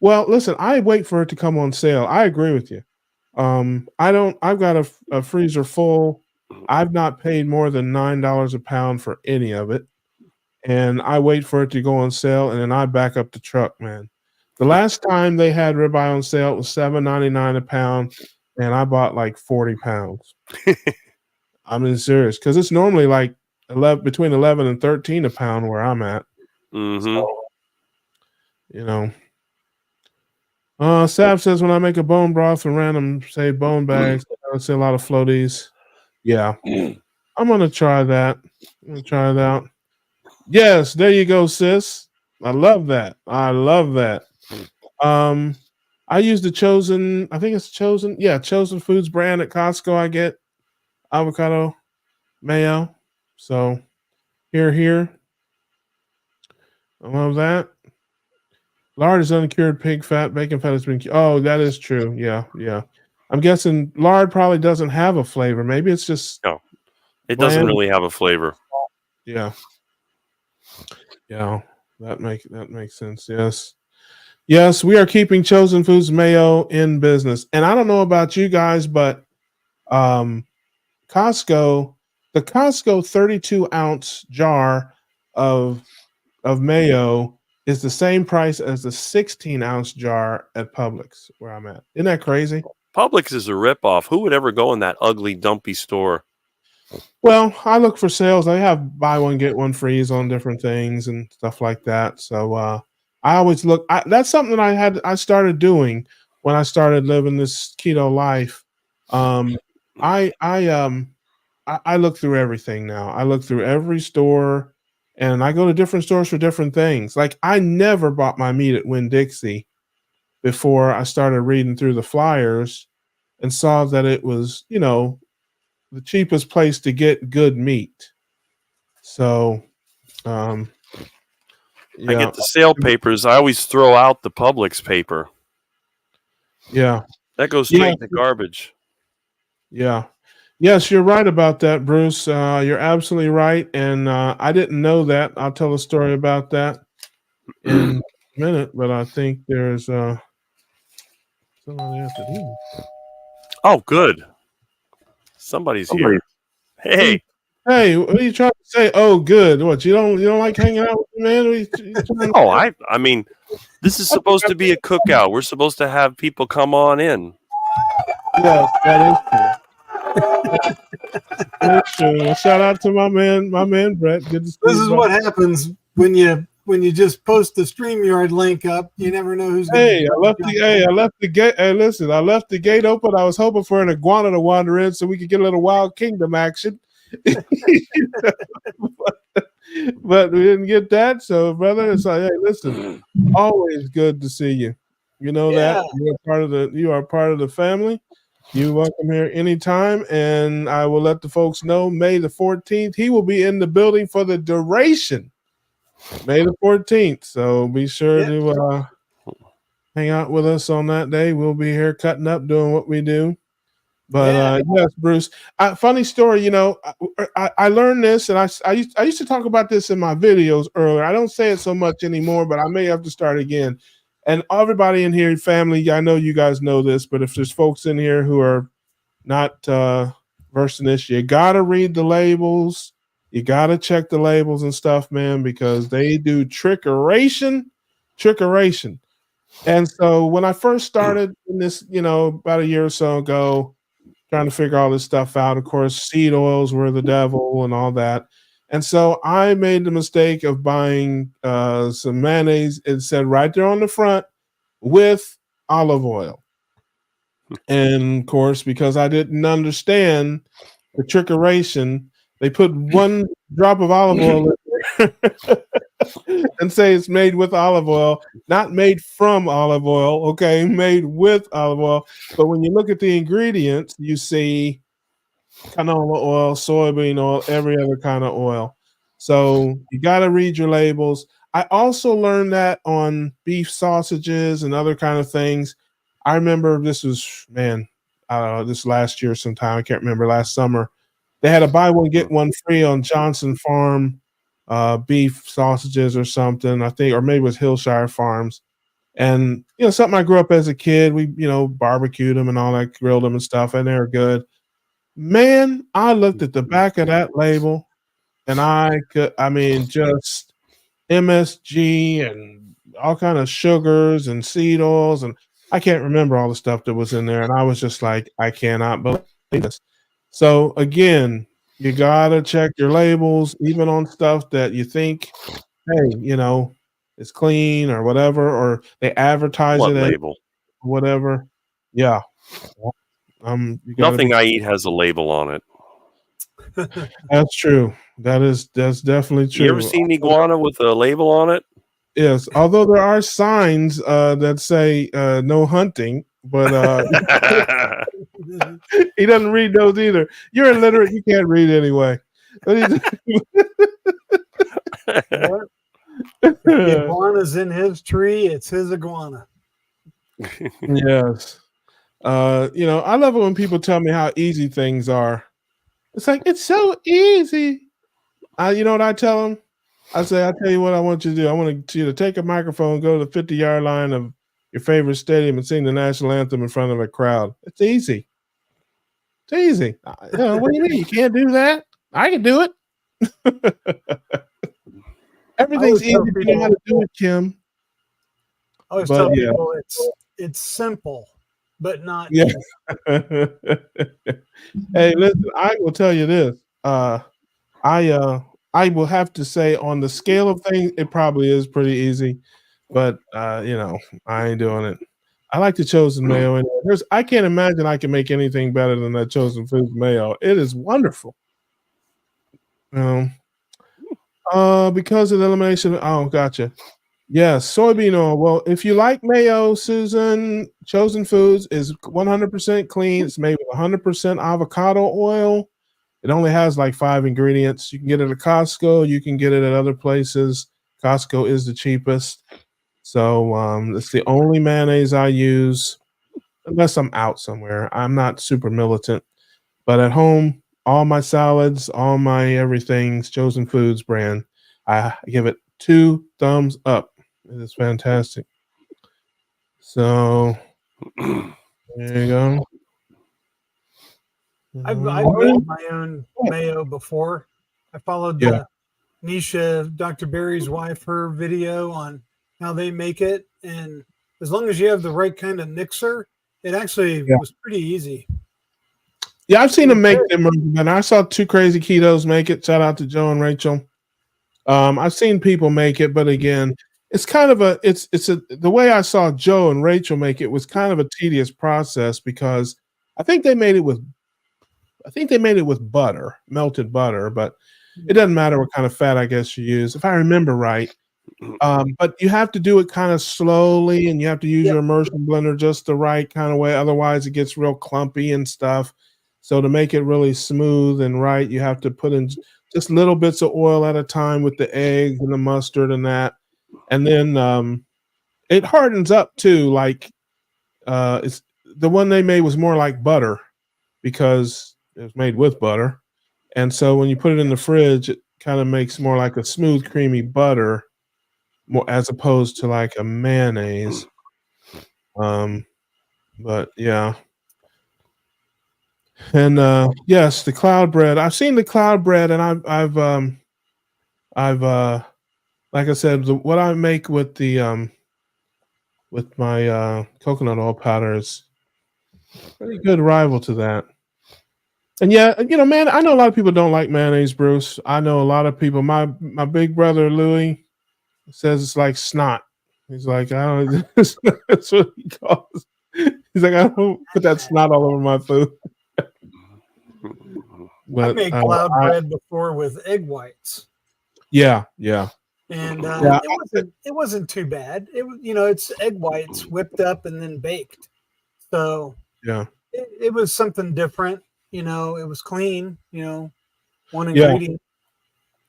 Well, listen, I wait for it to come on sale. I agree with you. I don't. I've got a freezer full. I've not paid more than $9 a pound for any of it, and I wait for it to go on sale, and then I back up the truck, man. The last time they had ribeye on sale, it was $7.99 a pound, and I bought like 40 pounds. I'm being serious because it's normally like 11 between 11 and 13 a pound where I'm at. Hmm. So, you know. Sav says when I make a bone broth with random say bone bags, I see a lot of floaties. Yeah, I'm gonna try that. I'm gonna try it out. Yes, there you go, sis. I love that. I love that. Um, I use the Chosen. I think it's Chosen. Yeah, Chosen Foods brand at Costco. I get avocado mayo. So here. I love that. Lard is uncured pig fat. Bacon fat has been. Oh, that is true. Yeah. I'm guessing lard probably doesn't have a flavor. Maybe it's just No, it doesn't bland. really have a flavor. Yeah. Yeah. That makes sense. Yes, we are keeping Chosen Foods mayo in business. And I don't know about you guys, but um Costco, the Costco 32-ounce jar of mayo is the same price as the 16-ounce jar at Publix where I'm at. Isn't that crazy? Publix is a ripoff. Who would ever go in that ugly, dumpy store? Well, I look for sales. They have buy one get one frees on different things and stuff like that. So I always look. That's something that I started doing when I started living this keto life. Um, I look through everything now. I look through every store, and I go to different stores for different things. Like I never bought my meat at Winn-Dixie before I started reading through the flyers and saw that it was, the cheapest place to get good meat. So, um, I yeah, get the sale papers. I always throw out the Publix paper. yeah, That goes yeah, straight in the garbage. yeah. Yes, you're right about that, Bruce. You're absolutely right, and I didn't know that. I'll tell a story about that in a minute, but I think there's somebody at the door. Oh, good. Somebody's here. Who? Hey. Hey, what are you trying to say? Oh, good. What, you don't like hanging out with me, man? You trying to Oh, I mean, this is supposed to be a cookout. We're supposed to have people come on in. yeah, that is true. That's true. Well, shout out to my man Brett. Good to see This you, is brother. what happens when you just post the StreamYard link up. You never know who's going Hey, I left the gate. Hey, listen, I left the gate open. I was hoping for an iguana to wander in so we could get a little Wild Kingdom action. But we didn't get that. So, brother, it's like, hey, listen, always good to see you. You know Yeah. that you are part of the family. You're welcome here anytime, and I will let the folks know May the 14th. He will be in the building for the duration. May the 14th. So be sure to hang out with us on that day. We'll be here cutting up, doing what we do. But yes, Bruce. Funny story. You know, I learned this, and I used to talk about this in my videos earlier. I don't say it so much anymore, but I may have to start again. And everybody in here, family, I know you guys know this, but if there's folks in here who are not versed in this, you gotta read the labels. You gotta check the labels and stuff, man, because they do trickeration. And so when I first started in this, about a year or so ago, trying to figure all this stuff out. Of course, seed oils were the devil and all that. And so I made the mistake of buying some mayonnaise. It said right there on the front with olive oil. And of course, because I didn't understand the trickeration, they put one drop of olive oil in there and say it's made with olive oil, not made from olive oil, okay, made with olive oil. But when you look at the ingredients, you see canola oil, soybean oil, every other kind of oil. So you got to read your labels. I also learned that on beef sausages and other kind of things. I remember this was, man, this last year sometime. I can't remember, last summer. They had a buy one, get one free on Johnson Farm beef sausages or something, I think, or maybe it was Hillshire Farms. And, something I grew up as a kid. We, barbecued them and all that, grilled them and stuff, and they were good. Man, I looked at the back of that label and just MSG and all kind of sugars and seed oils, and I can't remember all the stuff that was in there. And I was just like, I cannot believe this. So again, you gotta check your labels, even on stuff that you think, hey, it's clean or whatever, or they advertise What it as label? whatever. Yeah. You gotta Nothing be. I eat has a label on it. That's true. That's definitely true. You ever seen iguana with a label on it? Yes, although there are signs that say no hunting, but he doesn't read those either. You're illiterate. You can't read anyway. If the iguana's in his tree, it's his iguana. Yes. I love it when people tell me how easy things are. It's like, it's so easy. You know what I tell them? I say, I'll tell you what I want you to do. I want you to take a microphone, go to the 50-yard line of your favorite stadium and sing the national anthem in front of a crowd. It's easy. It's easy. What do you mean? You can't do that? I can do it. Everything's easy if you know how to do it, Kim. I always tell people it's simple, but not yeah. easy. Hey, listen, I will tell you this. I will have to say, on the scale of things, it probably is pretty easy, but I ain't doing it. I like the Chosen mayo. And I can't imagine I can make anything better than that Chosen Foods mayo. It is wonderful. Because of the elimination. Oh, gotcha. Yes, soybean oil. Well, if you like mayo, Susan, Chosen Foods is 100% clean. It's made with 100% avocado oil. It only has like 5 ingredients. You can get it at Costco. You can get it at other places. Costco is the cheapest. So it's the only mayonnaise I use, unless I'm out somewhere. I'm not super militant. But at home, all my salads, all my everything's Chosen Foods brand. I give it 2 thumbs up. It is fantastic. So there you go. I've made my own mayo before, I followed Yeah. Nisha, Dr. Barry's wife, her video on how they make it. And as long as you have the right kind of mixer, it actually Yeah. was pretty easy. Yeah, I've seen them make them, and I saw two crazy ketos make it. Shout out to Joe and Rachel. I've seen people make it, but again, it's kind of the way I saw Joe and Rachel make it was kind of a tedious process because I think they made it with butter, melted butter, but it doesn't matter what kind of fat I guess you use, if I remember right. But you have to do it kind of slowly, and you have to use your immersion blender just the right kind of way. Otherwise, it gets real clumpy and stuff. So to make it really smooth and right, you have to put in just little bits of oil at a time with the eggs and the mustard and that. And then it hardens up too. Like it's the one they made was more like butter because it was made with butter. And so when you put it in the fridge, it kind of makes more like a smooth, creamy butter, more as opposed to like a mayonnaise. But yeah. And yes, the cloud bread. I've seen the cloud bread, and I've like I said, what I make with the with my coconut oil powder is pretty good rival to that. And yeah, man, I know a lot of people don't like mayonnaise, Bruce. I know a lot of people. My big brother Louis says it's like snot. He's like, I don't. That's what he calls. He's like, I don't put that snot all over my food. I made cloud bread before with egg whites. Yeah. And it wasn't too bad. It was, it's egg whites whipped up and then baked. So yeah, it was something different. It was clean. One ingredient.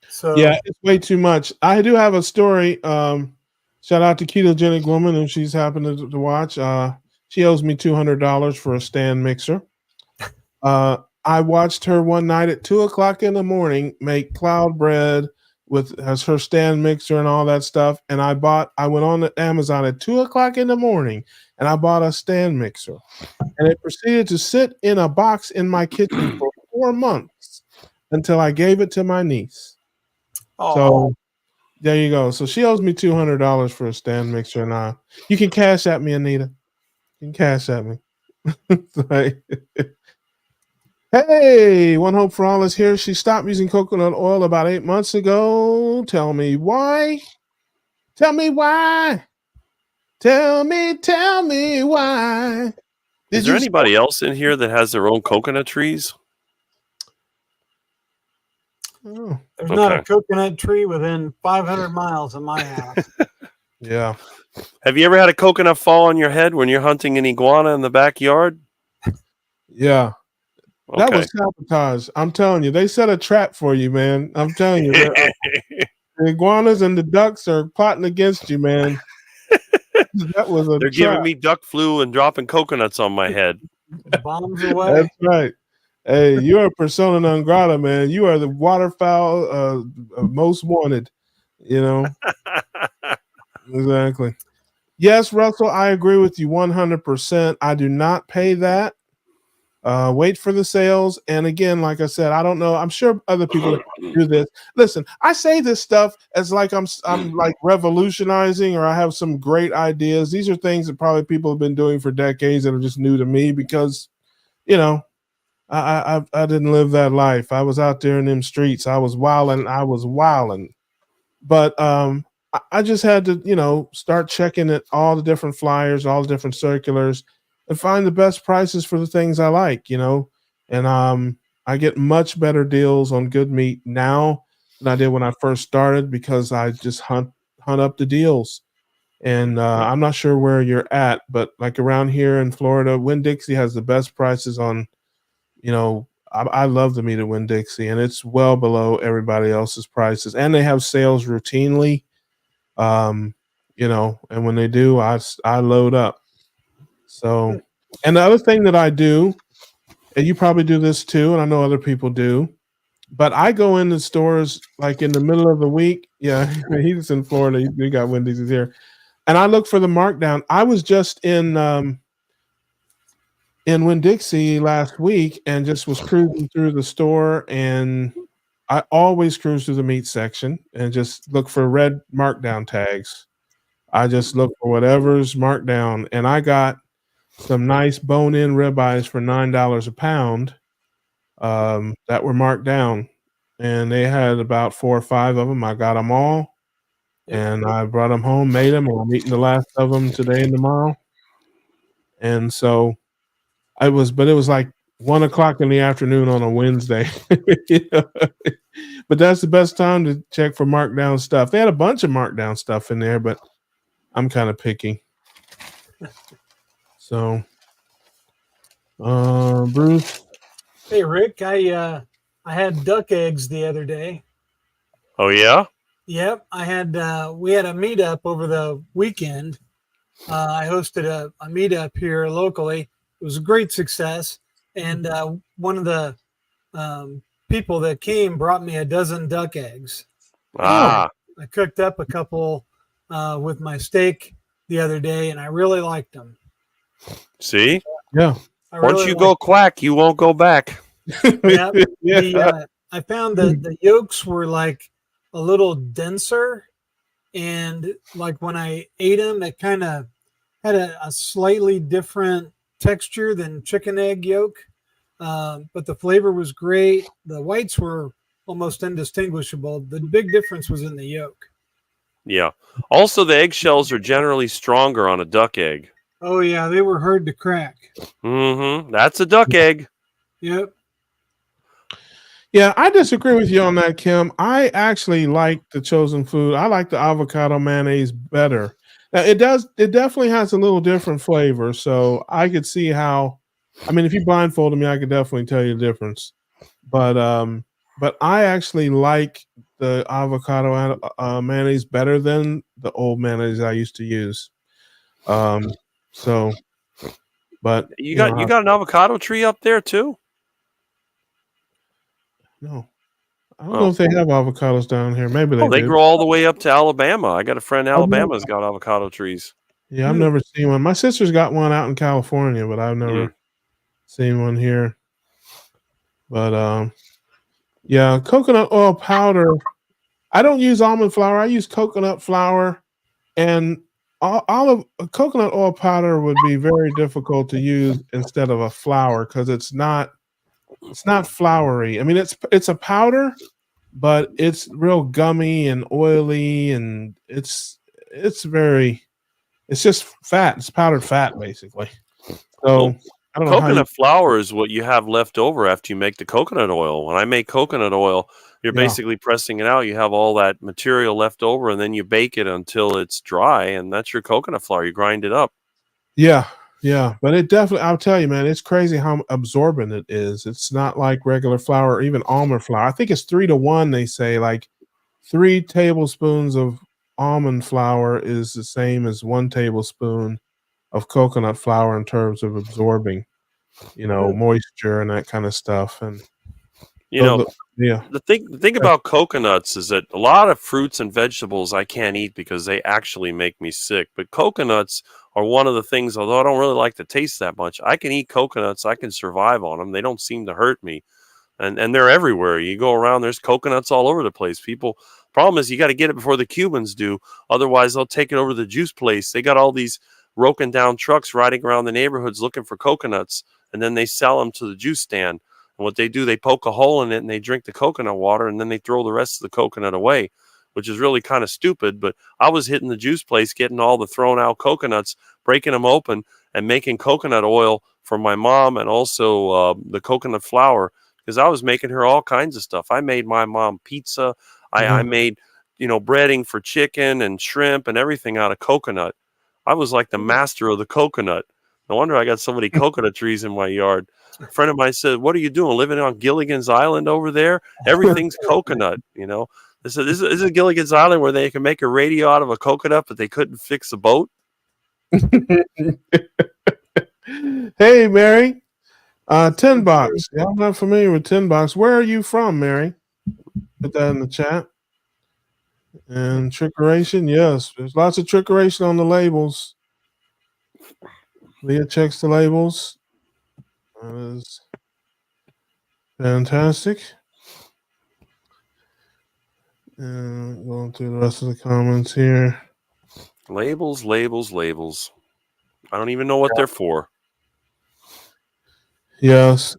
So yeah, it's way too much. I do have a story. Shout out to Ketogenic Woman if she's happened to watch. She owes me $200 for a stand mixer. I watched her one night at 2:00 in the morning make cloud bread with her stand mixer and all that stuff. And I went on Amazon at 2:00 in the morning and I bought a stand mixer. And it proceeded to sit in a box in my kitchen for 4 months until I gave it to my niece. So there you go. So she owes me $200 for a stand mixer, and you can cash at me, Anita. You can cash at me. Like, hey, One Hope for All is here. She stopped using coconut oil about 8 months ago. Tell me why. Tell me why. Tell me why. Is there anybody else in here that has their own coconut trees? Oh, there's not a coconut tree within 500 miles of my house. Yeah. Have you ever had a coconut fall on your head when you're hunting an iguana in the backyard? Yeah. Okay. That was sabotage. I'm telling you, they set a trap for you, man. I'm telling you, the iguanas and the ducks are plotting against you, man. That was a They're giving me duck flu and dropping coconuts on my head. Bombs away. That's right. Hey, you're a persona non grata, man. You are the waterfowl most wanted. Exactly. Yes, Russell, I agree with you 100%. I do not pay that. Wait for the sales. And again, like I said, I don't know. I'm sure other people do this. Listen, I say this stuff as like I'm like revolutionizing, or I have some great ideas. These are things that probably people have been doing for decades that are just new to me because, I didn't live that life. I was out there in them streets. I was wilding. But I just had to, start checking at all the different flyers, all the different circulars, and find the best prices for the things I like, And I get much better deals on good meat now than I did when I first started because I just hunt up the deals. And I'm not sure where you're at, but like around here in Florida, Winn-Dixie has the best prices on. I love the meat at Winn-Dixie, and it's well below everybody else's prices. And they have sales routinely, and when they do, I load up. So, and the other thing that I do, and you probably do this too, and I know other people do, but I go in the stores like in the middle of the week. Yeah, he's in Florida. We got Winn-Dixie's here, and I look for the markdown. I was just in Winn-Dixie last week and just was cruising through the store, and I always cruise through the meat section and just look for red markdown tags. I just look for whatever's marked down, and I got some nice bone-in ribeyes for $9 a pound that were marked down, and they had about 4 or 5 of them. I got them all, and I brought them home, made them, and I'm eating the last of them today and tomorrow. And so it was like 1 o'clock in the afternoon on a Wednesday. You know? But that's the best time to check for markdown stuff. They had a bunch of markdown stuff in there, but I'm kind of picky. So, Bruce. Hey Rick, I had duck eggs the other day. Oh yeah. Yep, we had a meetup over the weekend. I hosted a meetup here locally. It was a great success, and one of the people that came brought me a dozen duck eggs. Ah. I cooked up a couple with my steak the other day, and I really liked them. See? Yeah. Once you go quack, you won't go back. Yeah. Yeah. I found that the yolks were like a little denser, and like when I ate them, it kind of had a slightly different texture than chicken egg yolk. But the flavor was great. The whites were almost indistinguishable. The big difference was in the yolk. Yeah. Also, the eggshells are generally stronger on a duck egg. Oh yeah, they were hard to crack. Mm-hmm. That's a duck egg. Yep. Yeah, I disagree with you on that, Kim. I actually like the chosen food. I like the avocado mayonnaise better. Now, it definitely has a little different flavor. So I could see how, I mean, if you blindfolded me, I could definitely tell you the difference. But I actually like the avocado mayonnaise better than the old mayonnaise I used to use. So, but you got an avocado tree up there too? No. I don't know if they have avocados down here. Maybe they they do. grow all the way up to Alabama. I got a friend in Alabama that's got avocado trees. Yeah, I've never seen one. My sister's got one out in California, but I've never seen one here. But yeah, coconut oil powder. I don't use almond flour. I use coconut flour, and coconut oil powder would be very difficult to use instead of a flour because it's not floury. I mean, it's a powder, but it's real gummy and oily, and it's just fat. It's powdered fat, basically. So I don't know. Coconut flour is what you have left over after you make the coconut oil. When I make coconut oil, you're basically pressing it out. You have all that material left over, and then you bake it until it's dry, and that's your coconut flour. You grind it up. Yeah. But it definitely, I'll tell you, man, it's crazy how absorbent it is. It's not like regular flour or even almond flour. I think it's 3-to-1. They say like 3 tablespoons of almond flour is the same as 1 tablespoon of coconut flour in terms of absorbing, moisture and that kind of stuff. And the thing about coconuts is that a lot of fruits and vegetables I can't eat because they actually make me sick. But coconuts are one of the things, although I don't really like the taste that much, I can eat coconuts. I can survive on them. They don't seem to hurt me. And they're everywhere. You go around, there's coconuts all over the place. Problem is you got to get it before the Cubans do. Otherwise, they'll take it over to the juice place. They got all these broken down trucks riding around the neighborhoods looking for coconuts, and then they sell them to the juice stand. And what they do, they poke a hole in it and they drink the coconut water, and then they throw the rest of the coconut away, which is really kind of stupid. But I was hitting the juice place, getting all the thrown out coconuts, breaking them open, and making coconut oil for my mom and also the coconut flour, because I was making her all kinds of stuff. I made my mom pizza. I made, breading for chicken and shrimp and everything out of coconut. I was like the master of the coconut. No wonder I got so many coconut trees in my yard. A friend of mine said, "What are you doing? Living on Gilligan's Island over there? Everything's coconut." They said, "This is Gilligan's Island where they can make a radio out of a coconut, but they couldn't fix a boat." Hey, Mary. Tin Box. Yeah, I'm not familiar with Tin Box. Where are you from, Mary? Put that in the chat. And trickeration, yes. There's lots of trickeration on the labels. Leah checks the labels. That is fantastic. Going through the rest of the comments here. Labels, labels, labels. I don't even know what they're for. Yes,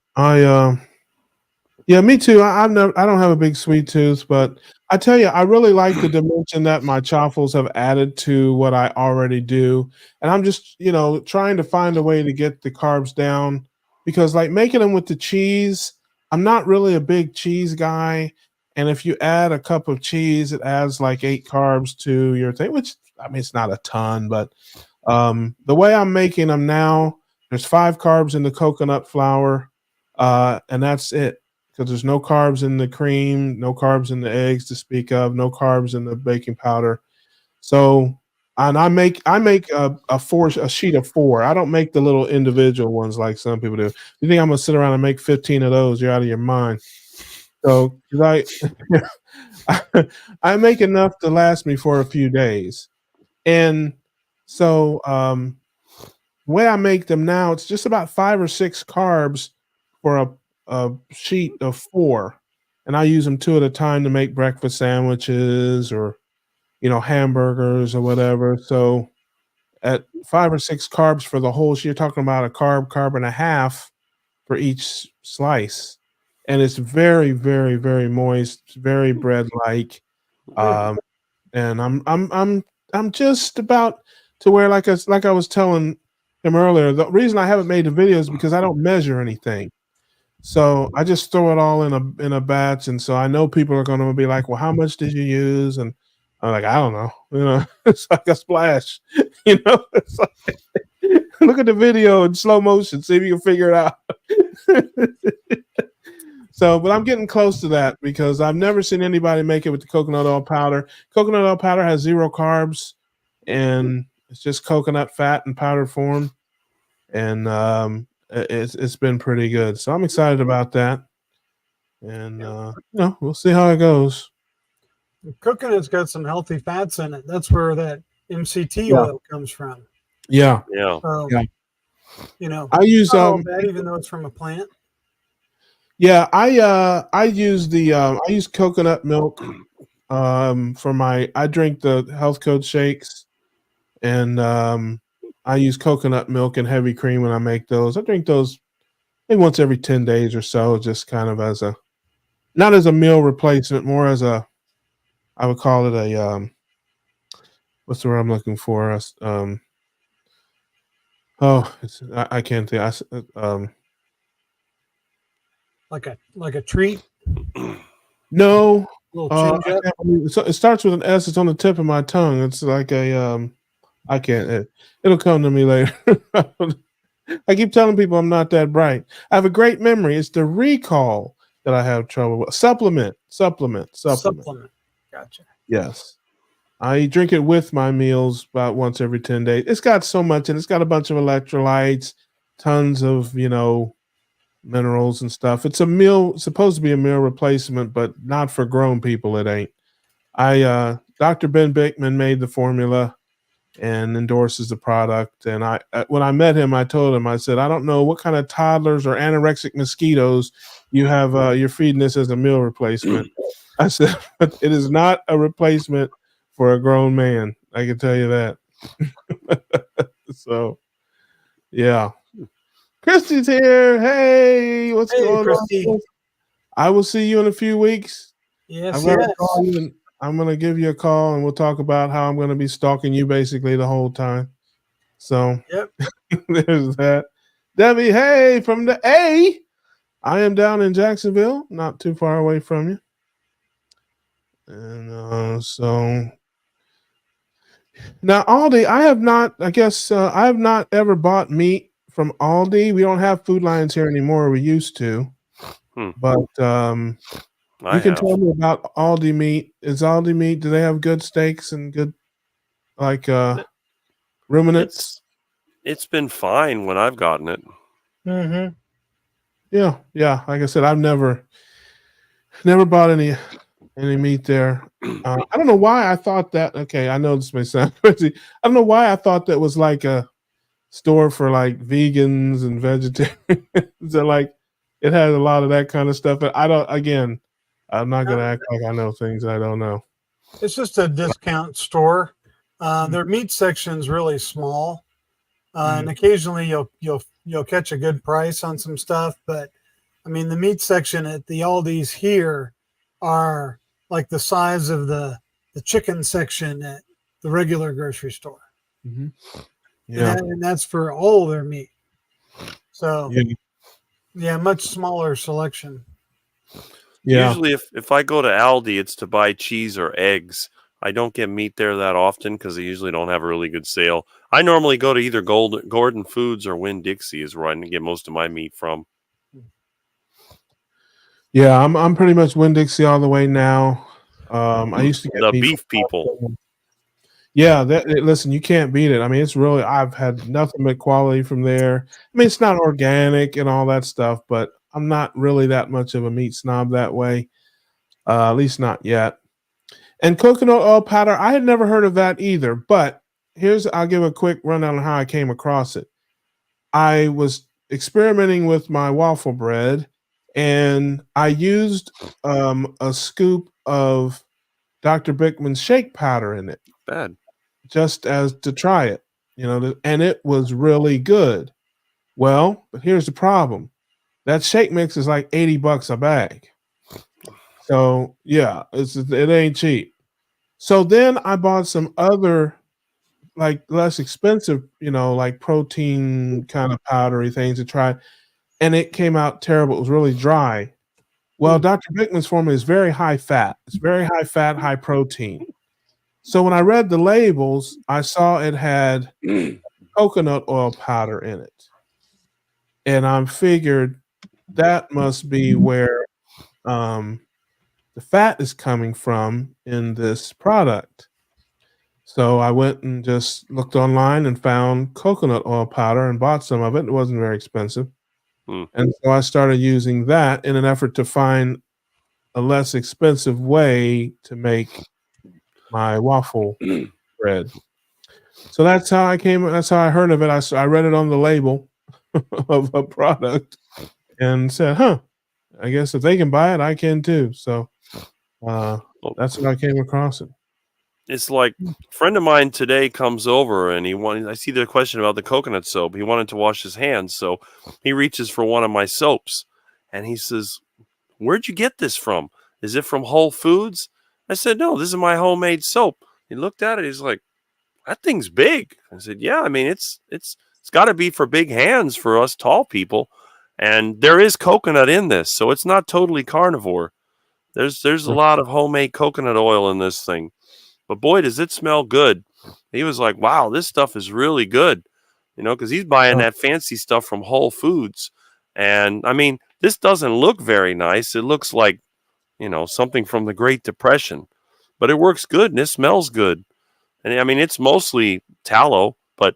yeah, me too. I don't have a big sweet tooth, but I tell you, I really like the dimension that my chaffles have added to what I already do, and I'm just trying to find a way to get the carbs down because like making them with the cheese, I'm not really a big cheese guy, and if you add a cup of cheese, it adds like 8 carbs to your thing, which I mean it's not a ton, but the way I'm making them now, there's 5 carbs in the coconut flour, and that's it because there's no carbs in the cream, no carbs in the eggs to speak of, no carbs in the baking powder. So, and I make a sheet of 4. I don't make the little individual ones like some people do. You think I'm gonna sit around and make 15 of those? You're out of your mind. So, 'cause I make enough to last me for a few days, and so the way I make them now, it's just about 5 or 6 carbs for a sheet of 4, and I use them 2 at a time to make breakfast sandwiches or hamburgers or whatever. So at 5 or 6 carbs for the whole sheet, you're talking about a carb and a half for each slice, and it's very, very, very moist, very bread like. Um, and I'm just about to where like I was telling him earlier. The reason I haven't made the videos is because I don't measure anything. So I just throw it all in a batch, and so I know people are going to be like, "Well, how much did you use?" And I'm like, "I don't know." It's like a splash. It's like, look at the video in slow motion, see if you can figure it out. So, but I'm getting close to that because I've never seen anybody make it with the coconut oil powder. Coconut oil powder has 0 carbs, and it's just coconut fat in powder form, and it's been pretty good. So I'm excited about that, and we'll see how it goes. Coconut's got some healthy fats in it. That's where that MCT Yeah. oil comes from. Yeah, So, yeah. I it's use not all bad, even though it's from a plant. yeah, I use coconut milk for I drink the health code shakes, and I use coconut milk and heavy cream when I make those. I drink those maybe once every 10 days or so, just kind of as not as a meal replacement, more as I would call it what's the word I'm looking for? I can't think. Like a treat. No, A little change up. it starts with an S. It's on the tip of my tongue. It's like I can't. It'll come to me later. I keep telling people I'm not that bright. I have a great memory. It's the recall that I have trouble with. Supplement. Gotcha. Yes. I drink it with my meals about once every 10 days. It's got so much, and it's got a bunch of electrolytes, tons of, minerals and stuff. It's supposed to be a meal replacement, but not for grown people. It ain't. Dr. Ben Bickman made the formula and endorses the product. And when I met him, I told him, I said, I don't know what kind of toddlers or anorexic mosquitoes you have. You're feeding this as a meal replacement. I said, but it is not a replacement for a grown man. I can tell you that. So, yeah. Christy's here. Hey, what's going Christy. on? I will see you in a few weeks. Yes, I'm going to give you a call, and we'll talk about how I'm going to be stalking you basically the whole time. So, yep. There's that. Debbie, hey, from the A. I am down in Jacksonville, not too far away from you. And so now Aldi, I have not ever bought meat from Aldi. We don't have Food Lions here anymore. We used to. But you can tell me about Aldi meat. Is Aldi meat, do they have good steaks and good ruminants? It's been fine when I've gotten it. Mm-hmm. Yeah. Like I said, I've never bought any meat there. I don't know why I thought that. Okay, I know this may sound crazy. I don't know why I thought that was like a store for like vegans and vegetarians. Like it had a lot of that kind of stuff. But I don't. Again, I'm not gonna act like I know things I don't know. It's just a discount store. Their meat section's really small, and occasionally you'll catch a good price on some stuff. But I mean, the meat section at the Aldi's here are like the size of the chicken section at the regular grocery store. Mm-hmm. Yeah, And that's for all their meat. So yeah. much smaller selection. Yeah. Usually, if I go to Aldi, it's to buy cheese or eggs. I don't get meat there that often because they usually don't have a really good sale. I normally go to either Gordon Foods or Winn-Dixie is where I get most of my meat from. Yeah, I'm pretty much Winn-Dixie all the way now. I used to get The meat beef from people. Yeah, listen, you can't beat it. I mean, it's really I've had nothing but quality from there. I mean, it's not organic and all that stuff, but I'm not really that much of a meat snob that way. At least not yet. And coconut oil powder, I had never heard of that either. But I'll give a quick rundown on how I came across it. I was experimenting with my waffle bread, and I used a scoop of Dr. Bickman's shake powder in it, Bad. just as to try it, and it was really good. Well, but here's the problem. That shake mix is like $80 a bag. So yeah, it ain't cheap. So then I bought some other like less expensive, like protein kind of powdery things to try, and it came out terrible. It was really dry. Well, Dr. Bickman's formula is very high fat. It's very high fat, high protein. So when I read the labels, I saw it had coconut oil powder in it. And I figured that must be where the fat is coming from in this product. So I went and just looked online and found coconut oil powder and bought some of it. It wasn't very expensive. And so I started using that in an effort to find a less expensive way to make my waffle bread. So that's how I heard of it. I read it on the label of a product and said, I guess if they can buy it, I can too. So that's how I came across it. It's like a friend of mine today comes over and I see the question about the coconut soap. He wanted to wash his hands, so he reaches for one of my soaps and he says, "Where'd you get this from? Is it from Whole Foods?" I said, "No, this is my homemade soap." He looked at it. He's like, "That thing's big." I said, "Yeah, I mean, it's got to be for big hands for us tall people. And there is coconut in this, so it's not totally carnivore. There's a lot of homemade coconut oil in this thing. But boy, does it smell good." He was like, "Wow, this stuff is really good." Because he's buying that fancy stuff from Whole Foods. And I mean, this doesn't look very nice. It looks like, something from the Great Depression. But it works good and it smells good. And I mean, it's mostly tallow, but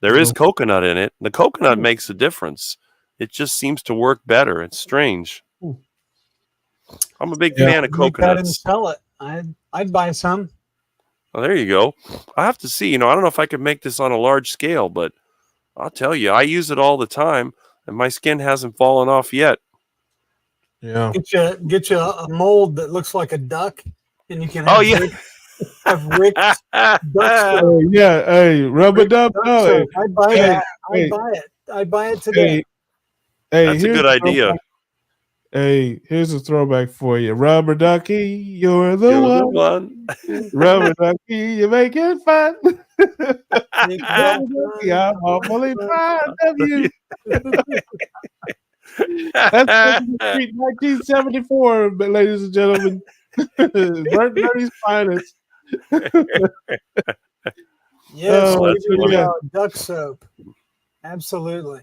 there is coconut in it. The coconut makes a difference. It just seems to work better. It's strange. I'm a big fan of Make that and coconuts. sell it. I'd buy some. Well, there you go. I have to see. I don't know if I could make this on a large scale, but I'll tell you, I use it all the time, and my skin hasn't fallen off yet. Yeah. Get you a mold that looks like a duck, and you can have Rick's duck soap. Oh, yeah. Hey, rubber dub. I'd buy that. Hey. I'd buy it today. Hey, That's a good idea. Hey, here's a throwback for you. Rubber ducky, you're the one. Rubber ducky, you make it fun. Rubber ducky, I'm awfully proud of you. That's 1974, ladies and gentlemen. Bertie's finest. Yes, that's duck soap. Absolutely.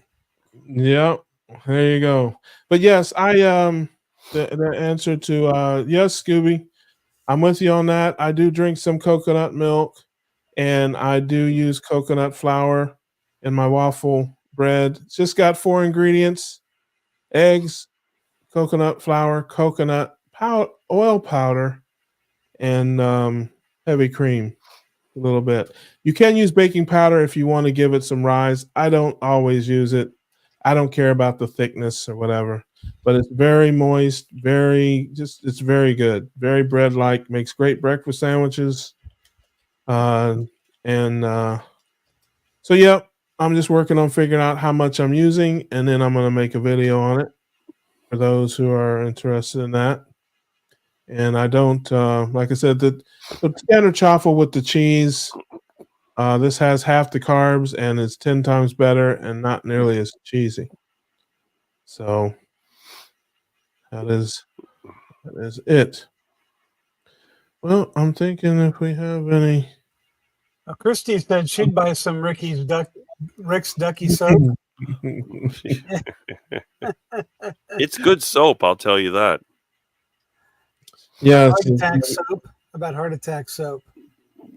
Yep. There you go. But yes, the answer to yes, Scooby, I'm with you on that. I do drink some coconut milk, and I do use coconut flour in my waffle bread. It's just got 4 ingredients: eggs, coconut flour, coconut oil powder, and heavy cream a little bit. You can use baking powder if you want to give it some rise. I don't always use it. I don't care about the thickness or whatever. but it's very moist, it's very good, very bread like. Makes great breakfast sandwiches. Uh, and So yeah, I'm just working on figuring out how much I'm using, and then I'm gonna make a video on it for those who are interested in that. And I don't like I said the standard chaffle with the cheese. This has half the carbs and it's 10 times better and not nearly as cheesy. So that is it. Well, I'm thinking if we have any. Christy said she'd buy some Rick's Ducky soap. It's good soap, I'll tell you that. Yes. Heart attack soap. About heart attack soap.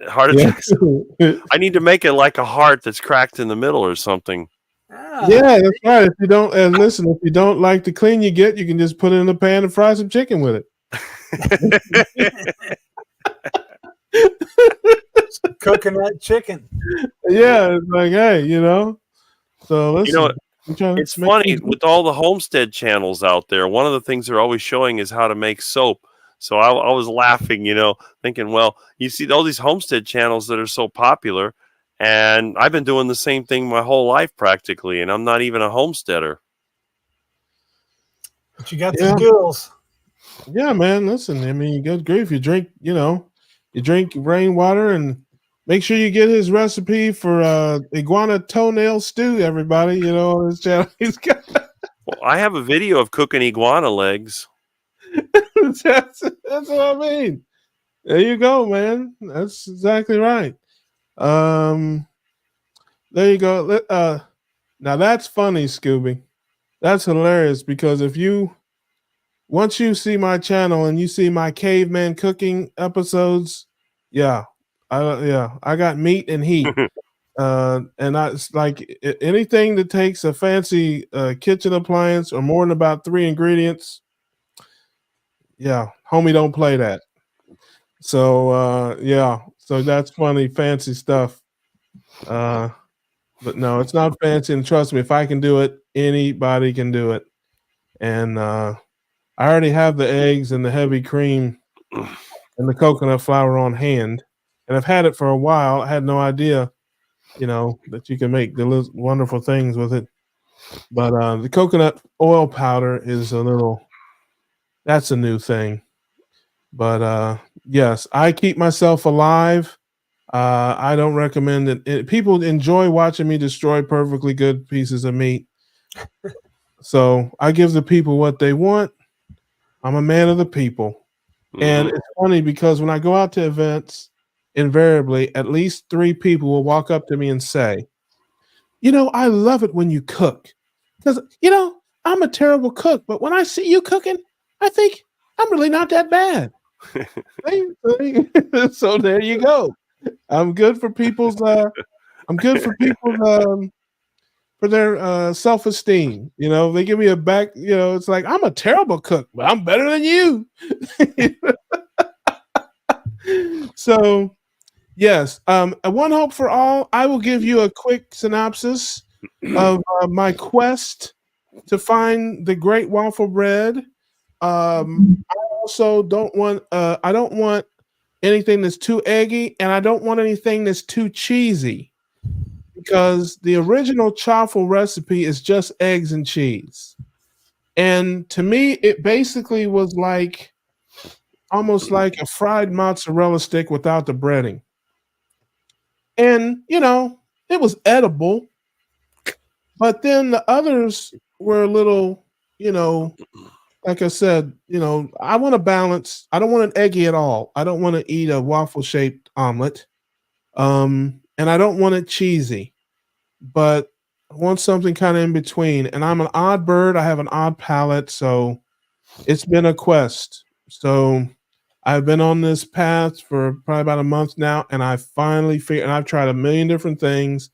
Heart attack soap. I need to make it like a heart that's cracked in the middle or something. Ah, Yeah, that's right. If you don't, and listen, if you don't like the clean you get, you can just put it in the pan and fry some chicken with it. coconut chicken. Yeah, it's like, hey, So listen, You know, it's funny with all the homestead channels out there. One of the things they're always showing is how to make soap. So I was laughing, thinking, well, you see all these homestead channels that are so popular, and I've been doing the same thing my whole life practically, and I'm not even a homesteader. But you got the skills. Yeah, man. Listen, I mean, good grief. You drink rainwater, and make sure you get his recipe for iguana toenail stew. Everybody, on his channel, he's got. Well, I have a video of cooking iguana legs. that's what I mean. There you go, man. That's exactly right. There you go. Now that's funny, Scooby. That's hilarious because once you see my channel and you see my caveman cooking episodes, I got meat and heat. And it's like anything that takes a fancy kitchen appliance or more than about 3 ingredients. Yeah, homie, don't play that. So so that's funny, fancy stuff. But no, it's not fancy, and trust me, if I can do it, anybody can do it. And I already have the eggs and the heavy cream and the coconut flour on hand, and I've had it for a while. I had no idea, that you can make wonderful things with it. But the coconut oil powder is that's a new thing. But yes, I keep myself alive. I don't recommend it. People enjoy watching me destroy perfectly good pieces of meat. So I give the people what they want. I'm a man of the people. Mm-hmm. And it's funny because when I go out to events, invariably, at least 3 people will walk up to me and say, I love it when you cook. Because, I'm a terrible cook, but when I see you cooking, I think I'm really not that bad. So there you go. I'm good for people's for their self-esteem. They give me a back, it's like I'm a terrible cook, but I'm better than you. So yes, one hope for all. I will give you a quick synopsis of my quest to find the great waffle bread. I also don't want anything that's too eggy, and I don't want anything that's too cheesy, because the original chaffle recipe is just eggs and cheese. And to me, it basically was almost like a fried mozzarella stick without the breading. And, it was edible, but then the others were a little, like I said, I want a balance. I don't want an eggy at all. I don't want to eat a waffle-shaped omelet. And I don't want it cheesy, but I want something kind of in between. And I'm an odd bird. I have an odd palate, so it's been a quest. So I've been on this path for probably about a month now, and I finally figured, and I've tried a million different things,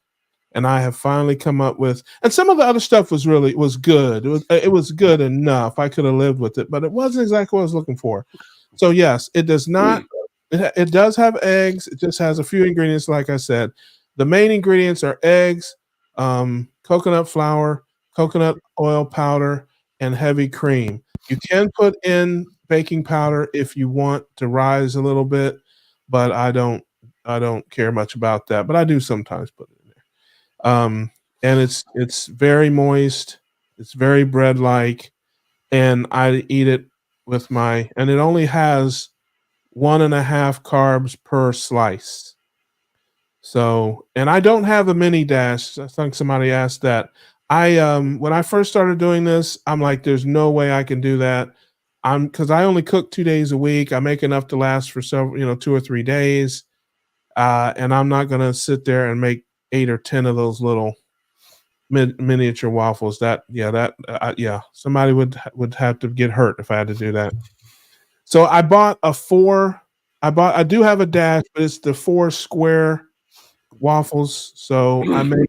and I have finally come up with, and some of the other stuff was good. It was good enough. I could have lived with it, but it wasn't exactly what I was looking for. So yes, it does not. It does have eggs. It just has a few ingredients. Like I said, the main ingredients are eggs, coconut flour, coconut oil powder, and heavy cream. You can put in baking powder if you want to rise a little bit, but I don't care much about that, but I do sometimes put it in there. And it's very moist, it's very bread like, and I eat it with and it only has 1.5 carbs per slice. So, and I don't have a mini dash. I think somebody asked that. When I first started doing this, I'm like, there's no way I can do that. Because I only cook 2 days a week. I make enough to last for several, 2 or 3 days. And I'm not gonna sit there and make 8 or 10 of those little miniature waffles. Somebody would have to get hurt if I had to do that. So I bought I do have a dash, but it's the 4 square waffles. So I make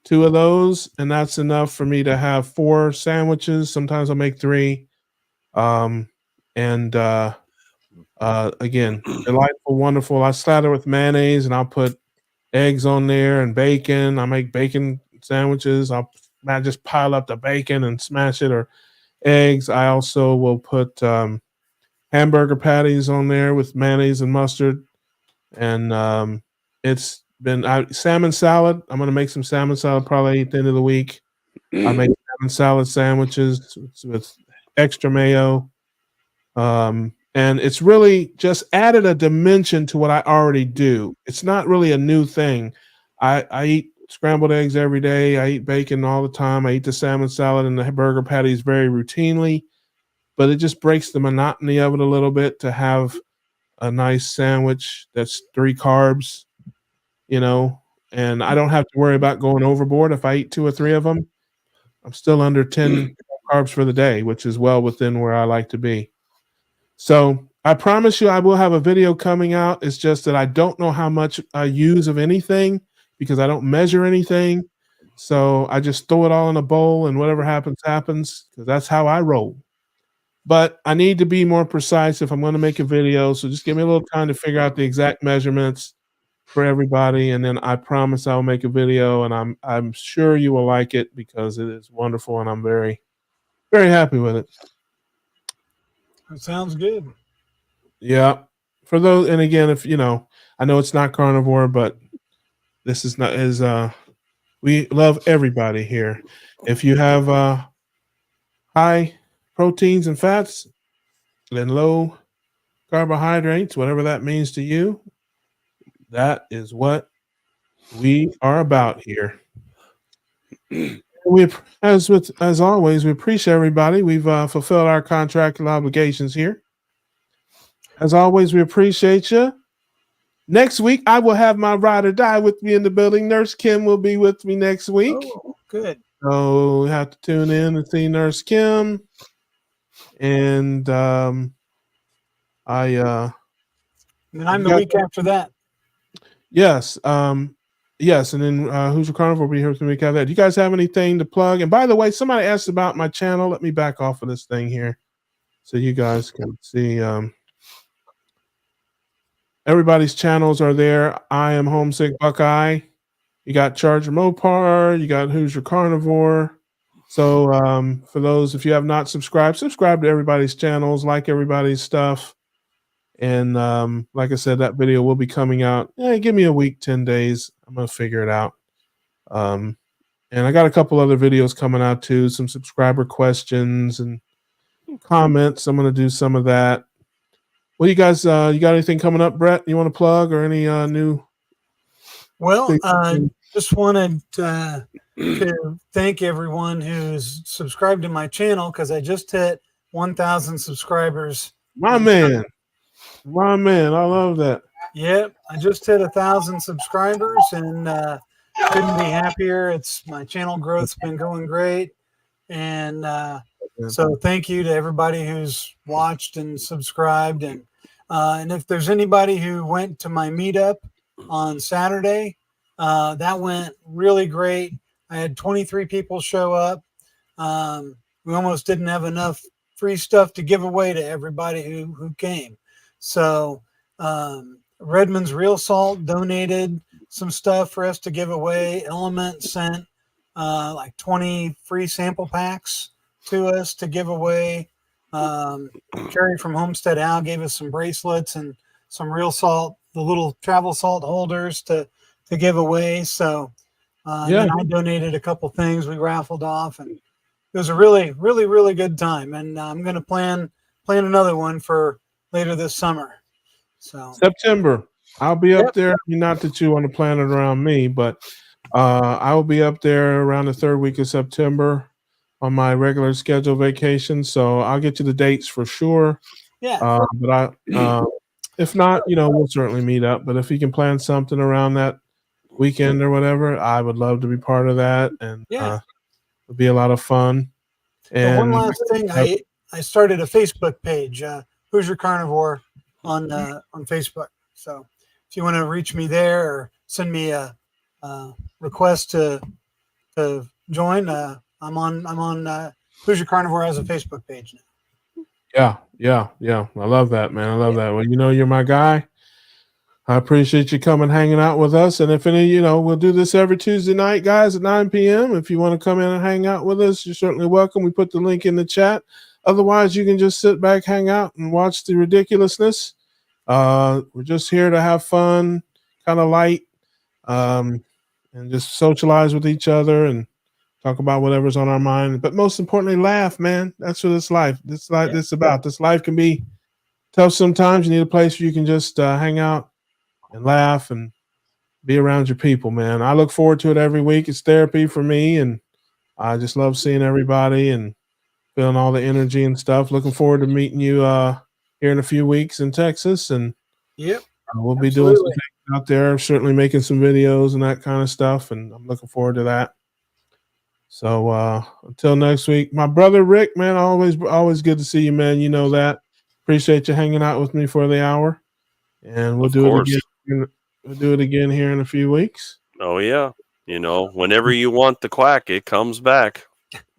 2 of those, and that's enough for me to have 4 sandwiches. Sometimes I'll make 3. And again, delightful, wonderful. I slather with mayonnaise, and I'll put eggs on there and bacon. I make bacon sandwiches. I just pile up the bacon and smash it, or eggs. I also will put hamburger patties on there with mayonnaise and mustard. And it's been salmon salad. I'm gonna make some salmon salad probably at the end of the week. I make salmon salad sandwiches with extra mayo. And it's really just added a dimension to what I already do. It's not really a new thing. I eat scrambled eggs every day. I eat bacon all the time. I eat the salmon salad and the burger patties very routinely, but it just breaks the monotony of it a little bit to have a nice sandwich that's 3 carbs, and I don't have to worry about going overboard. If I eat 2 or 3 of them, I'm still under 10 carbs for the day, which is well within where I like to be. So I promise you I will have a video coming out. It's just that I don't know how much I use of anything because I don't measure anything. So I just throw it all in a bowl, and whatever happens, happens, because that's how I roll. But I need to be more precise if I'm going to make a video. So just give me a little time to figure out the exact measurements for everybody, and then I promise I'll make a video, and I'm sure you will like it because it is wonderful, and I'm very, very happy with it. That sounds good. Yeah. For those, and again, if I know it's not carnivore, but this is not we love everybody here. If you have high proteins and fats and low carbohydrates, whatever that means to you, that is what we are about here. As always, we appreciate everybody. We've fulfilled our contractual obligations here. As always, we appreciate you. Next week, I will have my ride or die with me in the building. Nurse Kim will be with me next week. Oh, good. So we have to tune in and see Nurse Kim. And And I'm the week after that. Yes. Yes. And then Who's Your Carnivore will be here with me the week after that. Do you guys have anything to plug? And by the way, somebody asked about my channel. Let me back off of this thing here so you guys can see. Everybody's channels are there. I am Homesick Buckeye. You got Charger Mopar. You got Who's Your Carnivore. So for those, if you have not subscribed to everybody's channels, like everybody's stuff. And like I said, that video will be coming out. Give me a week, 10 days. I'm going to figure it out. And I got a couple other videos coming out too, some subscriber questions and comments. I'm going to do some of that. What do you guys, you got anything coming up, Brett, you want to plug, or any new? Well, just wanted to thank everyone who's subscribed to my channel, because I just hit 1,000 subscribers. My man, I love that. Yep, I just hit 1,000 subscribers, and couldn't be happier. My channel growth's been going great, and so thank you to everybody who's watched and subscribed. And if there's anybody who went to my meetup on Saturday, that went really great. I had 23 people show up. We almost didn't have enough free stuff to give away to everybody who came. So Redmond's Real Salt donated some stuff for us to give away. Element sent like 20 free sample packs to us to give away. Carrie from Homestead Al gave us some bracelets and some real salt, the little travel salt holders to give away. So then I donated a couple things we raffled off, and it was a really, really, really good time. And I'm going to plan another one for later this summer. So September, I'll be up there. Not that you want to plan it around me, but I will be up there around the third week of September on my regular schedule vacation. So I'll get you the dates for sure. Yeah. But if not, we'll certainly meet up. But if you can plan something around that weekend or whatever, I would love to be part of that, and it'll be a lot of fun. And one last thing, I started a Facebook page, Hoosier Carnivore, on Facebook. So if you want to reach me there or send me a request to join, I'm on Hoosier Carnivore as a Facebook page now. Yeah. I love that, man. I love that. Well, you're my guy. I appreciate you coming, hanging out with us. And if any, we'll do this every Tuesday night, guys, at 9 p.m. If you want to come in and hang out with us, you're certainly welcome. We put the link in the chat. Otherwise, you can just sit back, hang out, and watch the ridiculousness. We're just here to have fun, kind of light, and just socialize with each other and talk about whatever's on our mind. But most importantly, laugh, man. That's what this life is about. This life can be tough sometimes. You need a place where you can just hang out and laugh and be around your people, man. I look forward to it every week. It's therapy for me, and I just love seeing everybody and feeling all the energy and stuff. Looking forward to meeting you here in a few weeks in Texas, and we'll be doing some things out there, certainly making some videos and that kind of stuff, and I'm looking forward to that. So until next week, my brother Rick, man, always good to see you, man. You know that. Appreciate you hanging out with me for the hour, and we'll do it again. We'll do it again here in a few weeks. Oh yeah, whenever you want the quack, it comes back.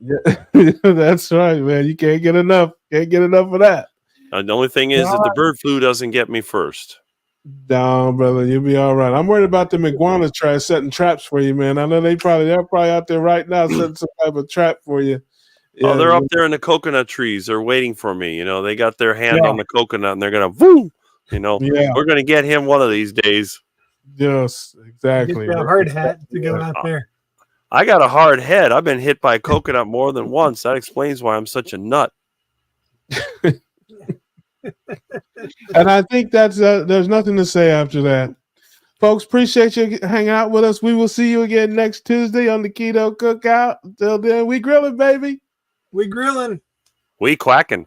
Yeah, that's right, man. You can't get enough. Can't get enough of that. The only thing is that the bird flu doesn't get me first. No, brother, you'll be all right. I'm worried about the iguanas setting traps for you, man. I know they're probably out there right now setting some type of trap for you. Yeah, they're up there in the coconut trees. They're waiting for me. They got their hand on the coconut and they're gonna woo. We're gonna get him one of these days. Yes, exactly. Get a hard hat to go out there. I got a hard head. I've been hit by a coconut more than once. That explains why I'm such a nut. And I think that's there's nothing to say after that. Folks, appreciate you hanging out with us. We will see you again next Tuesday on the Keto Cookout. Until then, we grilling, baby. We grilling. We quacking.